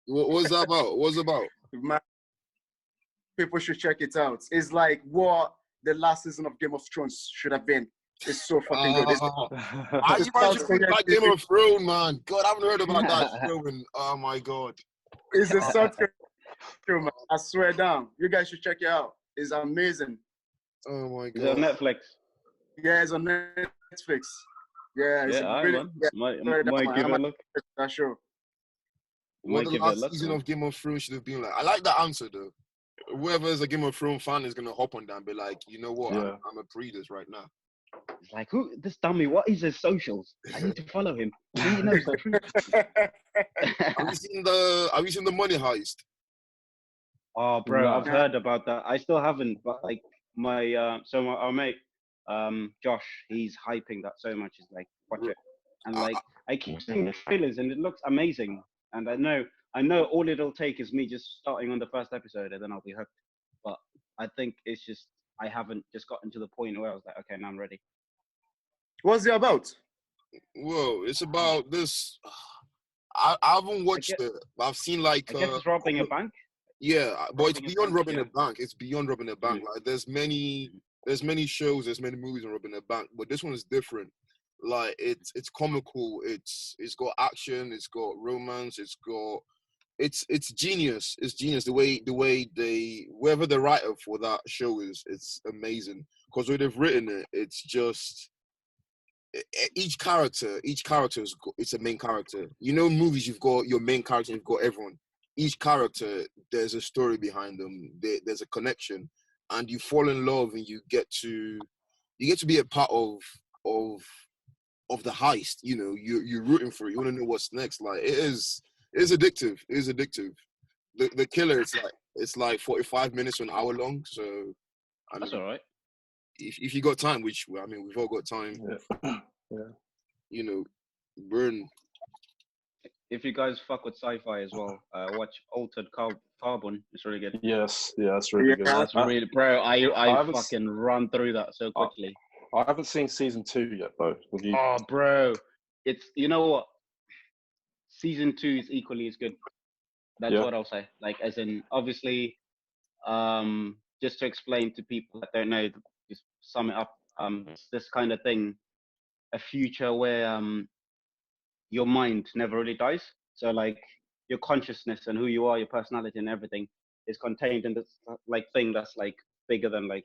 Speaker 1: What's that about? What's it about?
Speaker 3: People should check it out. It's like what the last season of Game of Thrones should have been. It's so fucking good.
Speaker 1: I like Game of Thrones, man. God, I haven't heard about that show. Oh my God.
Speaker 3: It's a South Korean show, man. I swear down. You guys should check it out. It's amazing.
Speaker 1: Oh my God.
Speaker 2: Is it on Netflix?
Speaker 3: Yeah, it's on Netflix. Yeah, it's really.
Speaker 2: Might give it a look.
Speaker 3: That show.
Speaker 1: What the last season of Game of Thrones should have been like? I like that answer though. Whoever is a Game of Thrones fan is gonna hop on that and be like, you know what?
Speaker 4: Yeah.
Speaker 1: I'm a pre this right now.
Speaker 2: It's like, who? This dummy. What is his socials? I need to follow him. He knows the truth.
Speaker 1: Have you seen the Money Heist?
Speaker 2: Oh, bro, I've heard about that. I still haven't, but like our mate, Josh, he's hyping that so much. He's like, watch it, and like I keep seeing the trailers, and it looks amazing. And I know all it'll take is me just starting on the first episode, and then I'll be hooked. But I think it's just I haven't just gotten to the point where I was like, okay, now I'm ready.
Speaker 3: What's it about?
Speaker 1: Whoa, it's about this. I haven't watched it, but I've seen like.
Speaker 2: I guess it's robbing a bank.
Speaker 1: Yeah, but it's beyond robbing a bank. It's beyond robbing a bank. Like there's many shows, there's many movies on robbing a bank, but this one is different. Like it's comical. It's got action. It's got romance. It's genius. It's genius. The way they whoever the writer for that show is, it's amazing. Because the way they've written it, it's just each character it's a main character. You know, in movies you've got your main character, you've got everyone. Each character, there's a story behind them. There's a connection, and you fall in love, and you get to be a part of the heist. You know, you're rooting for it. You want to know what's next. Like it's addictive. It is addictive. The killer, it's like 45 minutes, an hour long. So
Speaker 2: That's all right.
Speaker 1: If you got time, which I mean, we've all got time.
Speaker 4: Yeah.
Speaker 1: You know, burn.
Speaker 2: If you guys fuck with sci-fi as well, watch Altered Carbon. It's really good.
Speaker 4: Yes, yeah, that's really good.
Speaker 2: That's really, bro. I fucking run through that so quickly.
Speaker 4: I haven't seen season 2 yet, though. Have you?
Speaker 2: Oh, bro, it's you know what? Season 2 is equally as good. That's what I'll say. Like, as in, obviously, just to explain to people that don't know, just sum it up. It's this kind of thing, a future where your mind never really dies. So like your consciousness and who you are, your personality and everything is contained in this like thing that's like bigger than like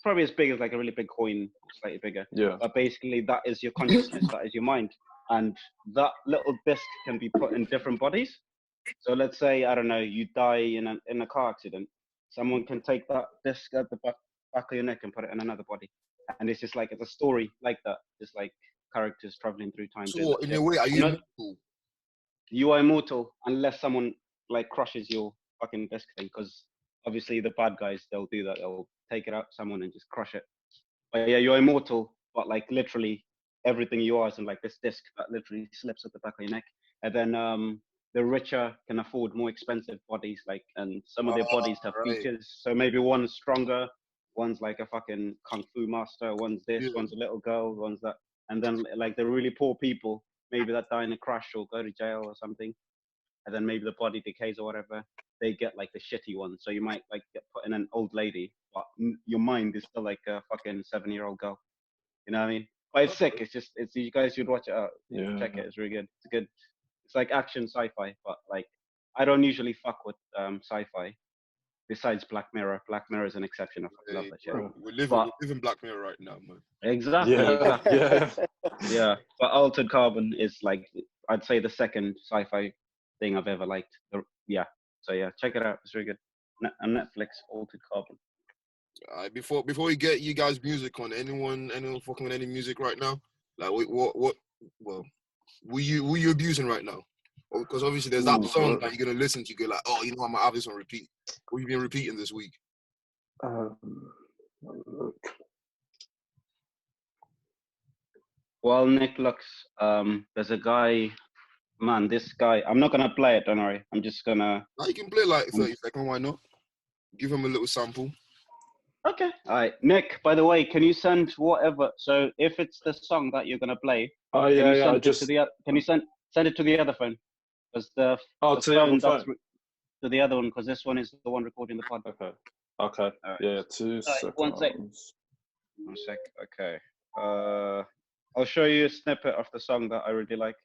Speaker 2: probably as big as like a really big coin, slightly bigger.
Speaker 4: Yeah.
Speaker 2: But basically that is your consciousness, that is your mind. And that little disc can be put in different bodies. So let's say, I don't know, you die in a car accident. Someone can take that disc at the back of your neck and put it in another body. And it's just like, it's a story like that. Just like characters traveling through time.
Speaker 1: So in a way, are you immortal?
Speaker 2: You are immortal unless someone like crushes your fucking disc thing, because obviously the bad guys, they'll do that. They'll take it out someone and just crush it. But yeah, you're immortal, but like literally everything you are is in like this disc that literally slips at the back of your neck. And then the richer can afford more expensive bodies, like, and some of their bodies have features. So maybe one's stronger, one's like a fucking kung fu master, one's this, one's a little girl, one's that. And then like the really poor people, maybe that die in a crash or go to jail or something. And then maybe the body decays or whatever. They get like the shitty one. So you might like get put in an old lady, but your mind is still like a fucking 7-year-old girl. You know what I mean? But it's sick. It's you guys should watch it out. Check it. It's really good. It's good. It's like action sci-fi, but like I don't usually fuck with sci-fi. Besides Black Mirror. Black Mirror is an exception. I love that shit.
Speaker 1: We live in Black Mirror right now, man.
Speaker 2: Exactly.
Speaker 4: Yeah.
Speaker 2: Yeah. But Altered Carbon is like I'd say the second sci-fi thing I've ever liked. Yeah. So yeah, check it out. It's really good. On Netflix, Altered Carbon.
Speaker 1: Before we get you guys music on, anyone fucking with any music right now? Like what well, who you abusing right now? Because obviously there's that song that you're gonna listen to, go like, oh, you know, I'm gonna have this on repeat. What have you been repeating this week?
Speaker 2: Well, Nick looks. There's a guy. Man, this guy. I'm not gonna play it. Don't worry. I'm just gonna.
Speaker 1: Now you can play like 30 seconds. Why not? Give him a little sample.
Speaker 2: Okay. All right, Nick. By the way, can you send whatever? So if it's the song that you're gonna play, can you send it to the other phone? Because the
Speaker 4: to the other phone.
Speaker 2: To the other one, because this one is the one recording the pod.
Speaker 4: Okay.
Speaker 2: Right.
Speaker 4: Yeah. 2 seconds.
Speaker 2: 1 sec. 1 sec. Okay. I'll show you a snippet of the song that I really like.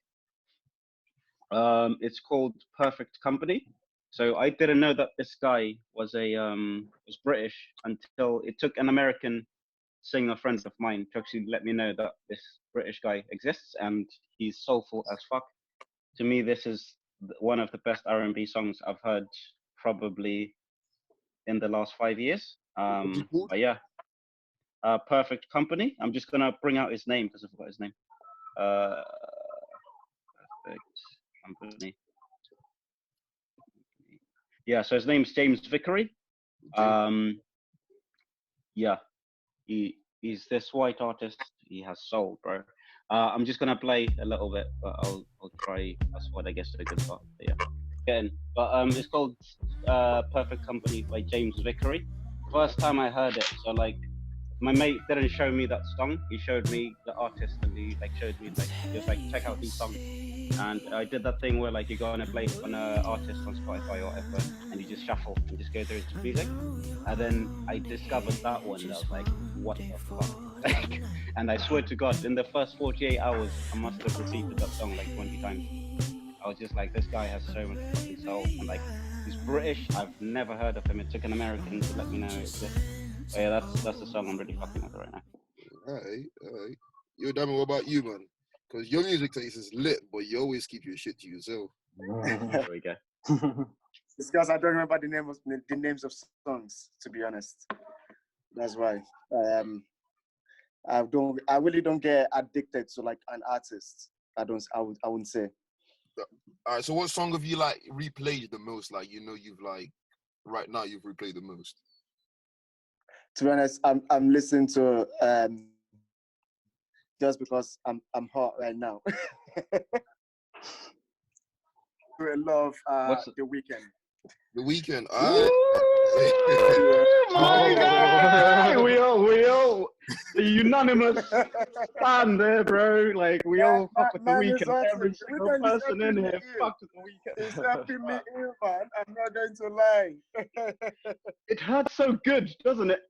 Speaker 2: It's called Perfect Company. So I didn't know that this guy was British until it took an American singer friend of mine to actually let me know that this British guy exists, and he's soulful as fuck. To me, this is one of the best R&B songs I've heard probably in the last 5 years. But yeah, Perfect Company. I'm just gonna bring out his name because I forgot his name. Perfect Company. Yeah, so his name's James Vickery. Yeah, he's this white artist. He has soul, bro. I'm just gonna play a little bit, but I'll try. That's what I guess is a good part. But yeah, again. But it's called Perfect Company by James Vickery. First time I heard it, so like my mate didn't show me that song. He showed me the artist, and he showed me he was like, check out these songs. And I did that thing where like you go on a artist on Spotify or whatever, and you just shuffle and just go through its music. And then I discovered that one, and I was like, what the fuck? And I swear to God, in the first 48 hours, I must have repeated that song like 20 times. I was just like, this guy has so much fucking soul. And like, he's British. I've never heard of him. It took an American to let me know it's this. But yeah, that's the song I'm really fucking with right now.
Speaker 1: All right. Yo, Diamond, what about you, man? Because your music taste is lit, but you always keep your shit to yourself.
Speaker 2: There we go.
Speaker 3: It's because I don't remember the names of songs, to be honest. That's why. I really don't get addicted to like an artist. I wouldn't say.
Speaker 1: All right. So what song have you like replayed the most? Like, you know, you've like right now you've replayed the most.
Speaker 3: To be honest, I'm listening to just because I'm hot right now. I love The Weeknd.
Speaker 1: The Weeknd.
Speaker 2: My God! We all the unanimous stand there, bro. Like we all fuck with The Weeknd. Every single person in here fucked with The Weeknd.
Speaker 3: It's helping me in, man. I'm not going to lie.
Speaker 2: It hurts so good, doesn't it?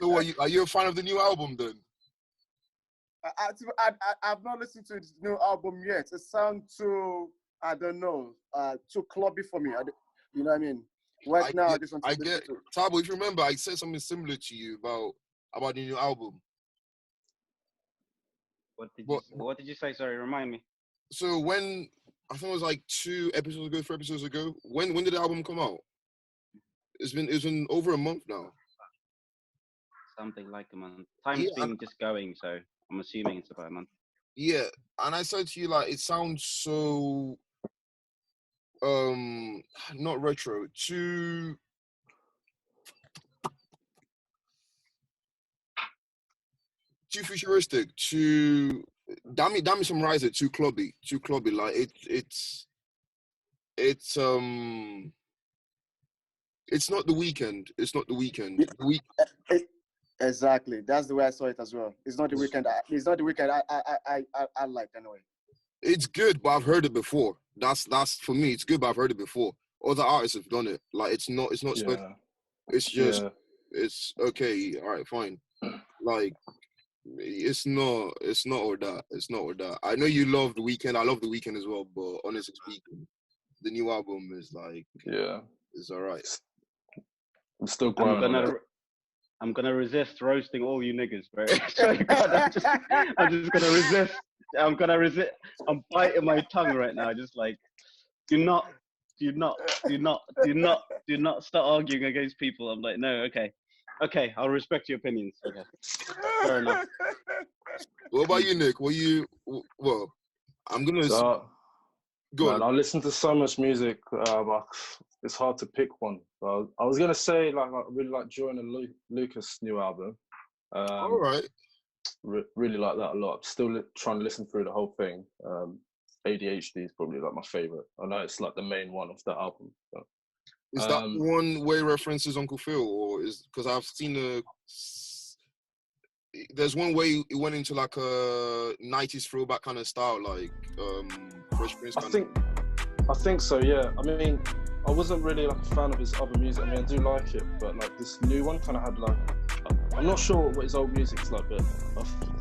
Speaker 1: So are you a fan of the new album then?
Speaker 3: I've not listened to his new album yet. It sounds too, I don't know, too clubby for me. You know what I mean? Right now, I just want to listen to it.
Speaker 1: Tabo, if you remember, I said something similar to you about the new album.
Speaker 2: What did you say? Sorry, remind me.
Speaker 1: So when, I think it was like 3 episodes ago, when did the album come out? It's been over a month now.
Speaker 2: Something like a month. Time's been just going, so I'm assuming it's about a month. Yeah,
Speaker 1: and I said to you, like, it sounds so not retro, too futuristic, too damn me summarize it, too clubby. Like it's not The Weeknd. It's not The Weeknd.
Speaker 3: Exactly. That's the way I saw it as well. It's not The Weeknd. It's not The Weeknd I like anyway.
Speaker 1: It's good, but I've heard it before. That's for me. It's good, but I've heard it before. Other artists have done it. Like it's not special. It's just it's okay. All right, fine. Like it's not all that. It's not all that. I know you love The Weeknd. I love The Weeknd as well. But honestly speaking, the new album is like it's all right.
Speaker 4: I'm still growing on it.
Speaker 2: I'm gonna resist roasting all you niggas, bro. Sorry, God, I'm just gonna resist. I'm gonna resist. I'm biting my tongue right now. Just like, do not start arguing against people. I'm like, no, okay, I'll respect your opinions. Okay, fair enough.
Speaker 1: What about you, Nick? Well, I'm gonna go on.
Speaker 4: Man, I listen to so much music, but it's hard to pick one. I was gonna say, like, I really like Joyner Lucas' new album.
Speaker 1: All right.
Speaker 4: Really like that a lot. I'm still trying to listen through the whole thing. ADHD is probably like my favorite. I know it's like the main one of that album. But,
Speaker 1: is that one way references Uncle Phil, or is because I've seen there's one way it went into like a 90s throwback kind of style, like Fresh Prince.
Speaker 4: I think so. Yeah. I mean, I wasn't really like a fan of his other music. I mean, I do like it, but like this new one kind of had like, I'm not sure what his old music's like, but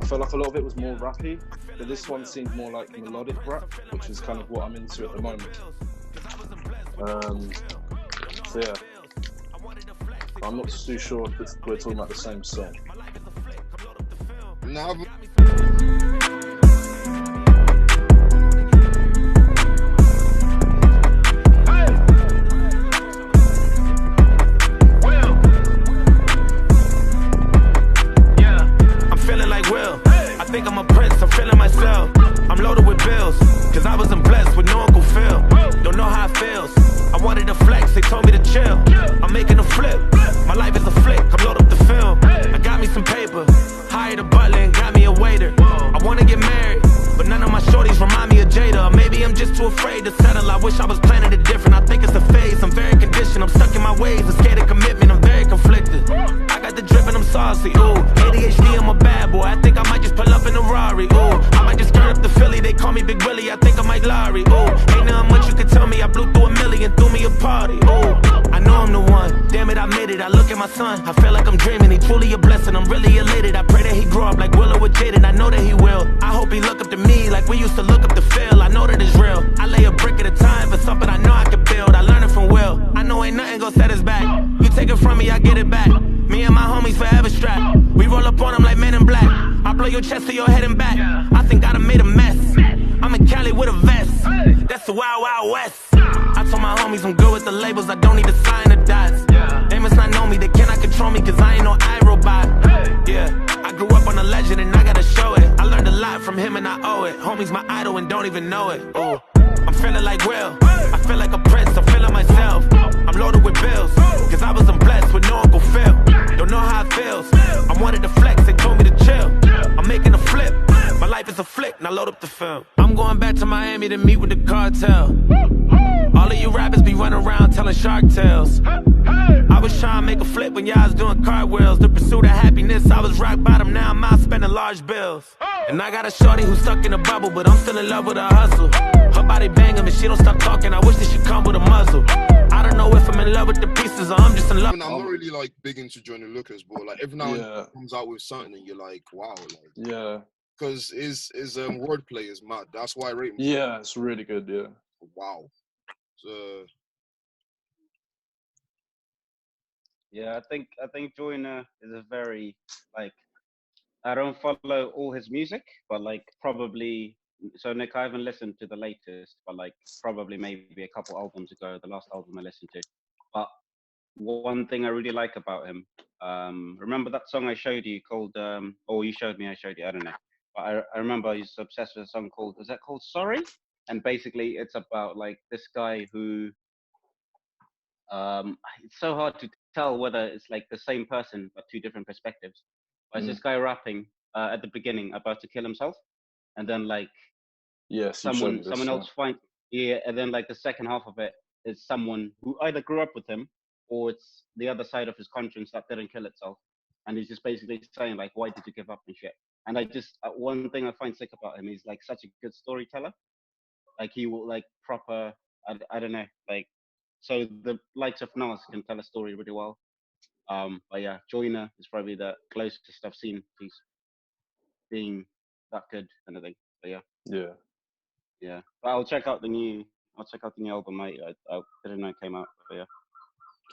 Speaker 4: I felt like a lot of it was more rappy. But this one seemed more like melodic rap, which is kind of what I'm into at the moment. So yeah, I'm not too sure if we're talking about the same song.
Speaker 1: No,
Speaker 5: think I'm a prince, I'm feeling myself. I'm loaded with bills, cause I wasn't blessed with no Uncle Phil. Don't know how it feels. I wanted to flex, they told me to chill. I'm making a flip, my life is a flick. I'm loaded up the film, I got me some paper. Hired a butler and got me a waiter. I wanna get married, but none of my shorties remind me of Jada. Or maybe I'm just too afraid to settle. I wish I was planning it different. I think it's a phase, I'm very conditioned. I'm stuck in my ways, I'm scared of commitment. I'm very conflicted. I got the drip and I'm saucy, ooh. ADHD, I'm a bad boy. I think I might just pull up in a Rari, ooh. I might just turn up the Philly, they call me Big Willie. I think I might Larry, ooh. Ain't nothing much you can tell me. I blew through 1 million, threw me a party, ooh. I know I'm the one, damn it, I made it. I look at my son, I feel like I'm dreaming. He truly a blessing, I'm really elated. I pray that he grow up like Willow with Jaden. I know that he will. I hope he look up to me like we used to look up to Phil. I know that it's real. I lay a brick at a time for something I know I can build. I learned it from Will. I know ain't nothing gon' set us back. You take it from me, I get it back. Me and my homies forever strapped. We roll up on them like Men in Black. I blow your chest to your head and back. I think I done made a mess. I'm in Cali with a vest. That's the Wild Wild West. I told my homies I'm good with the labels. I don't need to sign the dots. They must not know me. They cannot control me cause I ain't no iRobot. Yeah, I grew up on a legend and I gotta show it. I learned a lot from him and I owe it. Homie's my idol and don't even know it. Ooh. I'm feeling like Will. I feel like a prince. I'm feeling myself. I'm loaded with bills cause I wasn't blessed with no Uncle Phil. Don't know how it feels. I wanted to flex, they told me to chill. I'm making a flip. My life is a flick, now load up the film. I'm going back to Miami to meet with the cartel. All of you rappers be running around telling shark tales. I was trying to make a flip when y'all was doing cartwheels. The pursuit of happiness, I was rock bottom, now I'm out spending large bills. And I got a shorty who's stuck in a bubble, but I'm still in love with her hustle. Her body banging, but she don't stop talking, I wish that she come with a muzzle. I don't know if I'm in love with the pieces or I'm just in love.
Speaker 1: I'm not really like big into Joyner Lucas, but like every now and then he comes out with something and you're like, wow, like
Speaker 4: yeah.
Speaker 1: Because his wordplay is mad. That's why I rate him.
Speaker 4: Yeah, it's really good. Yeah.
Speaker 1: Wow. So.
Speaker 2: Yeah, I think Joyner is a very like. I don't follow all his music, but like probably. So Nick, I haven't listened to the latest, but like probably maybe a couple albums ago, the last album I listened to. But one thing I really like about him, remember that song I showed you called, or you showed me, I showed you, I don't know. But I remember he's obsessed with a song called, is that called Sorry? And basically it's about like this guy who, it's so hard to tell whether it's like the same person, but two different perspectives. But it's this guy rapping at the beginning about to kill himself. And then like, someone else finds, and then like the second half of it is someone who either grew up with him or it's the other side of his conscience that didn't kill itself. And he's just basically saying like, why did you give up and shit? And I just, one thing I find sick about him is like such a good storyteller. Like he will like proper, I don't know, like, so the likes of Nas can tell a story really well. But yeah, Joyner is probably the closest I've seen to being that good kind of thing. But yeah. Yeah. But I'll check out the new album, mate. I didn't know it came out, but yeah.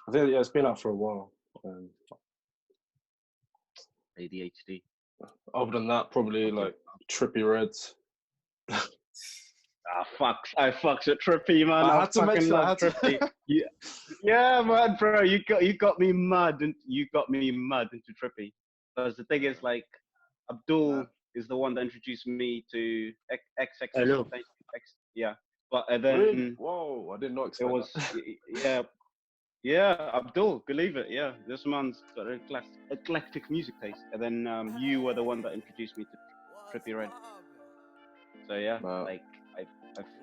Speaker 4: I think it's been out for a while.
Speaker 2: ADHD.
Speaker 4: Other than that, probably like Trippy Reds.
Speaker 2: I fucks with Trippy, man.
Speaker 4: I
Speaker 2: I
Speaker 4: had to
Speaker 2: fucking
Speaker 4: mention.
Speaker 2: love Trippy. Yeah, man, bro. You got me mad, and you got me mad into Trippy. Because the thing is, like, Abdul is the one that introduced me to XX or
Speaker 3: Hello.
Speaker 2: something. Yeah, but then
Speaker 4: Really? Whoa! I did not expect
Speaker 2: it was
Speaker 4: that.
Speaker 2: yeah, Abdul. Believe it, yeah. This man's got an eclectic music taste. And then you were the one that introduced me to Trippy Red. So yeah,
Speaker 4: Wow.
Speaker 2: like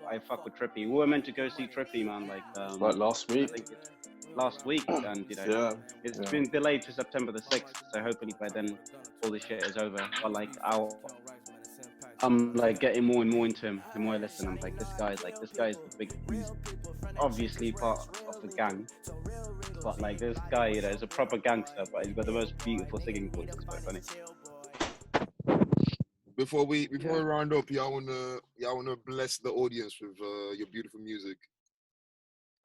Speaker 2: I fuck with Trippy. We were meant to go see Trippy, man. Like
Speaker 4: last week.
Speaker 2: I think it's last week, and it's been delayed to September the 6th. So hopefully by then all this shit is over. But like I'm like getting more and more into him. The more I listen, I'm like, this guy's the big. He's obviously part of the gang, but like this guy, is a proper gangster. But he's got the most beautiful singing voice. It's quite funny.
Speaker 1: Before we round up, y'all wanna bless the audience with your beautiful music.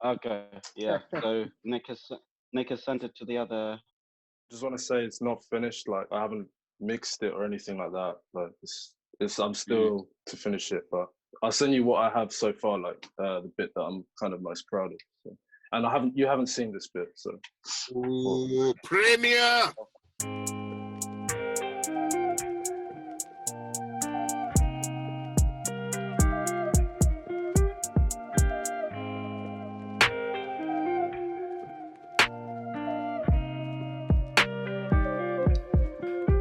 Speaker 2: Okay, yeah. So Nick has sent it to the other.
Speaker 4: Just want to say it's not finished. Like I haven't mixed it or anything like that. Like I'm still to finish it, but I'll send you what I have so far. Like the bit that I'm kind of most proud of. So. And you haven't seen this bit, so.
Speaker 1: Ooh, premiere.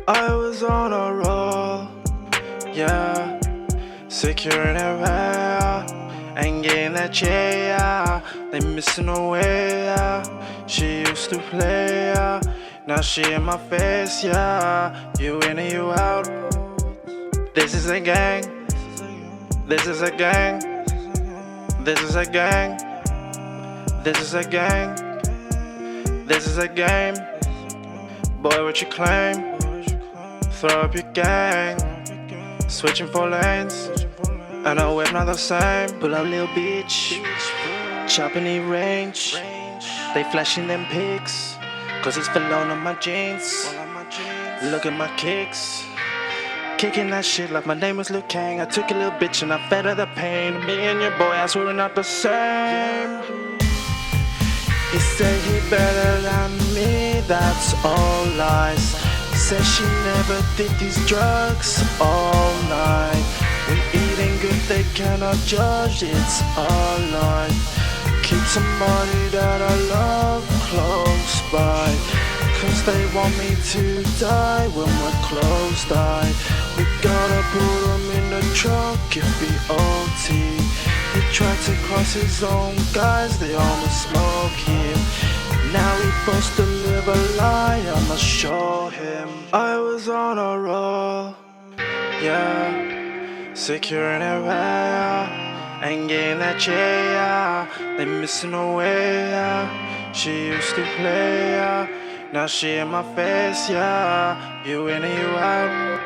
Speaker 5: I was on a roll, yeah, securing it well, ain't getting that chair, yeah. They missing away, yeah. She used to play, yeah. Now she in my face, yeah. You in and you out. This is a gang. This is a gang. This is a gang. This is a gang. This is a game. Boy, what you claim? Throw up your gang, switching 4 lanes, and I whip not the same. Pull up little bitch, chopping the range. They flashing them pics, cause it's falling on my jeans. Look at my kicks, kicking that shit like my name was Luke Kang. I took a little bitch and I fed her the pain. Me and your boy, I swear we're not the same. He said he better than me, that's all lies. Said she never did these drugs all night. We eating good, they cannot judge, it's all life. Keep somebody that I love close by, cause they want me to die when we're close die. We gotta put him in the trunk if he OT. He tried to cross his own guys, they almost smoke him. Now he supposed to live a lie, I'ma show him. I was on a roll, yeah, securing it well, ain't getting that chair, yeah. They missing away, yeah. She used to play, yeah. Now she in my face, yeah. You in and you out.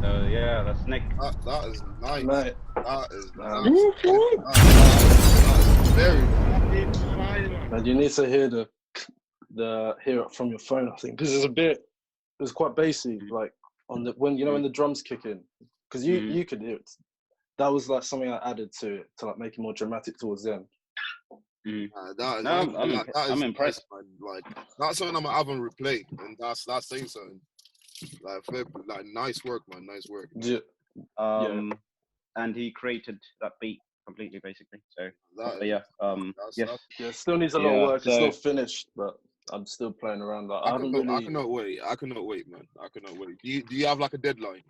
Speaker 2: So yeah, that's Nick.
Speaker 1: That is nice.
Speaker 4: Mate.
Speaker 1: That is nice.
Speaker 4: Nice.
Speaker 1: That's very.
Speaker 4: And you need to hear it from your phone, I think, because it's quite bassy, like on the when the drums kick in, because you could hear it. That was like something I added to it to like make it more dramatic towards the end.
Speaker 2: I'm impressed.
Speaker 1: Man. Like that's something I'm gonna have on replay, and that's saying something. Like nice work, man. Nice work.
Speaker 4: Yeah.
Speaker 2: And he created that beat completely, basically. So
Speaker 4: still needs a lot of work. It's not finished, but I'm still playing around. Like, I
Speaker 1: cannot wait. I cannot wait, man. I cannot wait. Do you have like a deadline?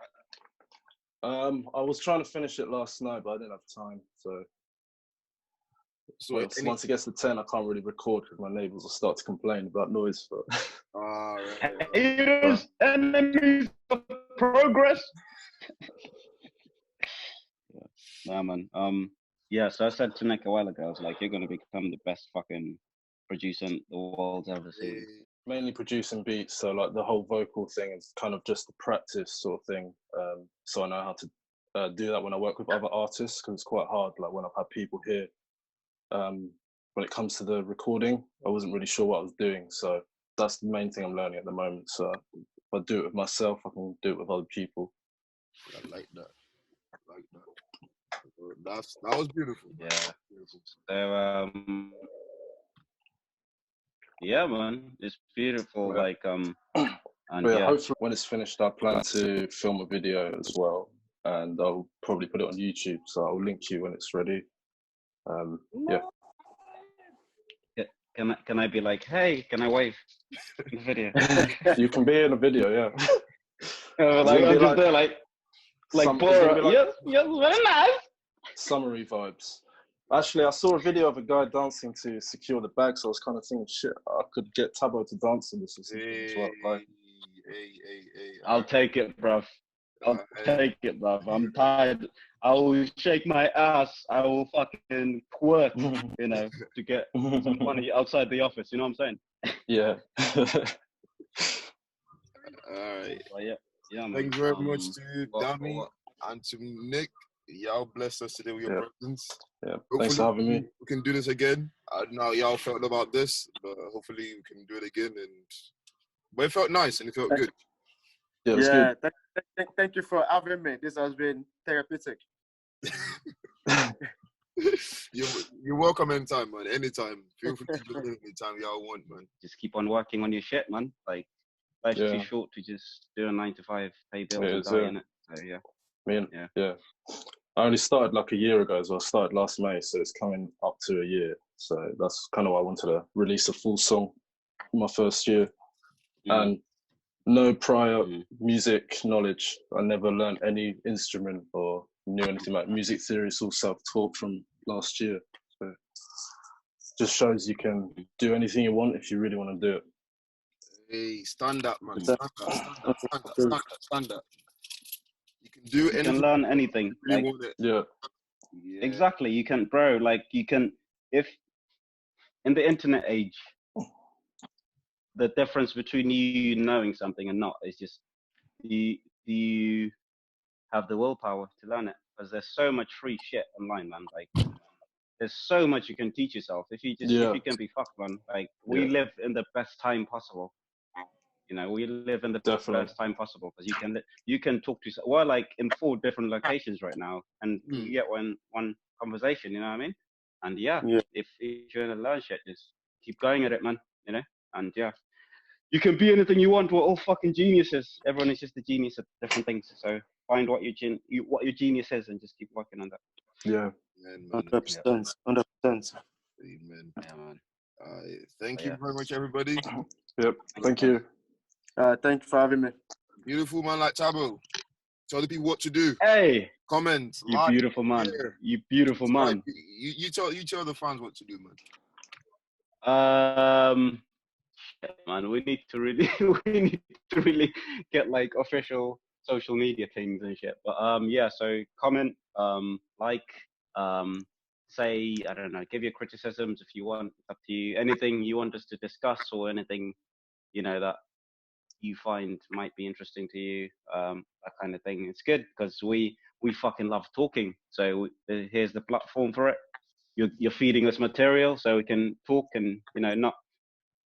Speaker 4: I was trying to finish it last night, but I didn't have time. So once it gets to 10, I can't really record because my neighbours will start to complain about noise.
Speaker 2: Haters, enemies of progress. Nah, man. So I said to Nick a while ago, I was like, you're gonna become the best fucking producing the world's ever seen.
Speaker 4: Mainly producing beats, so like the whole vocal thing is kind of just the practice sort of thing. So I know how to do that when I work with other artists, because it's quite hard. Like when I've had people here, when it comes to the recording, I wasn't really sure what I was doing. So that's the main thing I'm learning at the moment. So if I do it with myself, I can do it with other people.
Speaker 1: I like that. I like that. That was beautiful.
Speaker 2: Yeah. Beautiful. So yeah, man, it's beautiful.
Speaker 4: Yeah.
Speaker 2: Like and
Speaker 4: yeah, hopefully when it's finished, I plan to film a video as well, and I'll probably put it on YouTube. So I'll link you when it's ready. Yeah.
Speaker 2: Can I be like, hey, can I wave in the video?
Speaker 4: You can be in a video, yeah.
Speaker 2: Like I'm just there, like Bora. Yes, very nice.
Speaker 4: Summary vibes. Actually, I saw a video of a guy dancing to Secure the Bag, so I was kind of thinking, shit, I could get Tabo to dance in this or something as well. Like,
Speaker 2: I'll take it, bruv. I'll take it, bruv. I'm tired. I will shake my ass. I will fucking twerk, you know, to get some money outside the office. You know what I'm saying?
Speaker 4: Yeah.
Speaker 1: All right.
Speaker 2: Well, yeah, man.
Speaker 1: Thank you very much to Dami and to Nick. Y'all blessed us today with your presence.
Speaker 4: Yeah.
Speaker 1: Hopefully,
Speaker 4: thanks for having me.
Speaker 1: We can do this again. I don't know how y'all felt about this, but hopefully we can do it again. But it felt nice and it felt good.
Speaker 4: Yeah, it was good.
Speaker 3: Thank you for having me. This has been therapeutic.
Speaker 1: You're welcome anytime, man. Anytime. Feel free to join anytime y'all want, man.
Speaker 2: Just keep on working on your shit, man. Like, life's too short to just do a 9 to 5, pay bills and die in it. So
Speaker 4: yeah. I only started like a year ago as well. I started last May, so it's coming up to a year. So that's kind of why I wanted to release a full song my first year. And no prior music knowledge. I never learned any instrument or knew anything about music theory. It's all self-taught from last year. So just shows you can do anything you want if you really want to do it.
Speaker 1: Hey, stand up, man. Stand up. You can do anything.
Speaker 2: You can learn anything.
Speaker 1: Really
Speaker 2: like, exactly. You can, bro. Like you can, if in the internet age, the difference between you knowing something and not is just you have the willpower to learn it, because there's so much free shit online, man. Like there's so much you can teach yourself if you just if you can be fucked, man. Like we live in the best time possible. You know, we live in the best time possible because you can talk to we're like in 4 different locations right now, and you get one conversation. You know what I mean? And if you're gonna learn shit, just keep going at it, man. You know, and you can be anything you want. We're all fucking geniuses. Everyone is just a genius at different things. So find what your genius is and just keep working on that.
Speaker 4: Yeah.
Speaker 3: 100%. 100%.
Speaker 1: Amen.
Speaker 2: Yeah, man.
Speaker 1: Thank you very much, everybody.
Speaker 4: Yep. Thank you.
Speaker 3: Thank you for having me.
Speaker 1: Beautiful man like Tabo. Tell the people what to do.
Speaker 2: Hey.
Speaker 1: Comment.
Speaker 2: You beautiful man.
Speaker 1: Share.
Speaker 2: You beautiful man.
Speaker 1: You tell the fans what to do, man.
Speaker 2: Man, we need to really get like official social media things and shit. But so comment, like, say, I don't know, give your criticisms if you want. It's up to you. Anything you want us to discuss or anything, you know, that you find might be interesting to you, that kind of thing. It's good because we fucking love talking. So here's the platform for it. You're feeding us material so we can talk and, you know,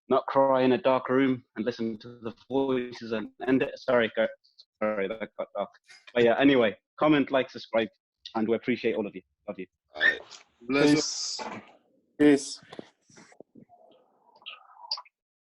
Speaker 2: not cry in a dark room and listen to the voices and end it. Sorry, that got dark. But yeah, anyway, comment, like, subscribe, and we appreciate all of you. Love you.
Speaker 1: All right. Bless.
Speaker 3: Peace.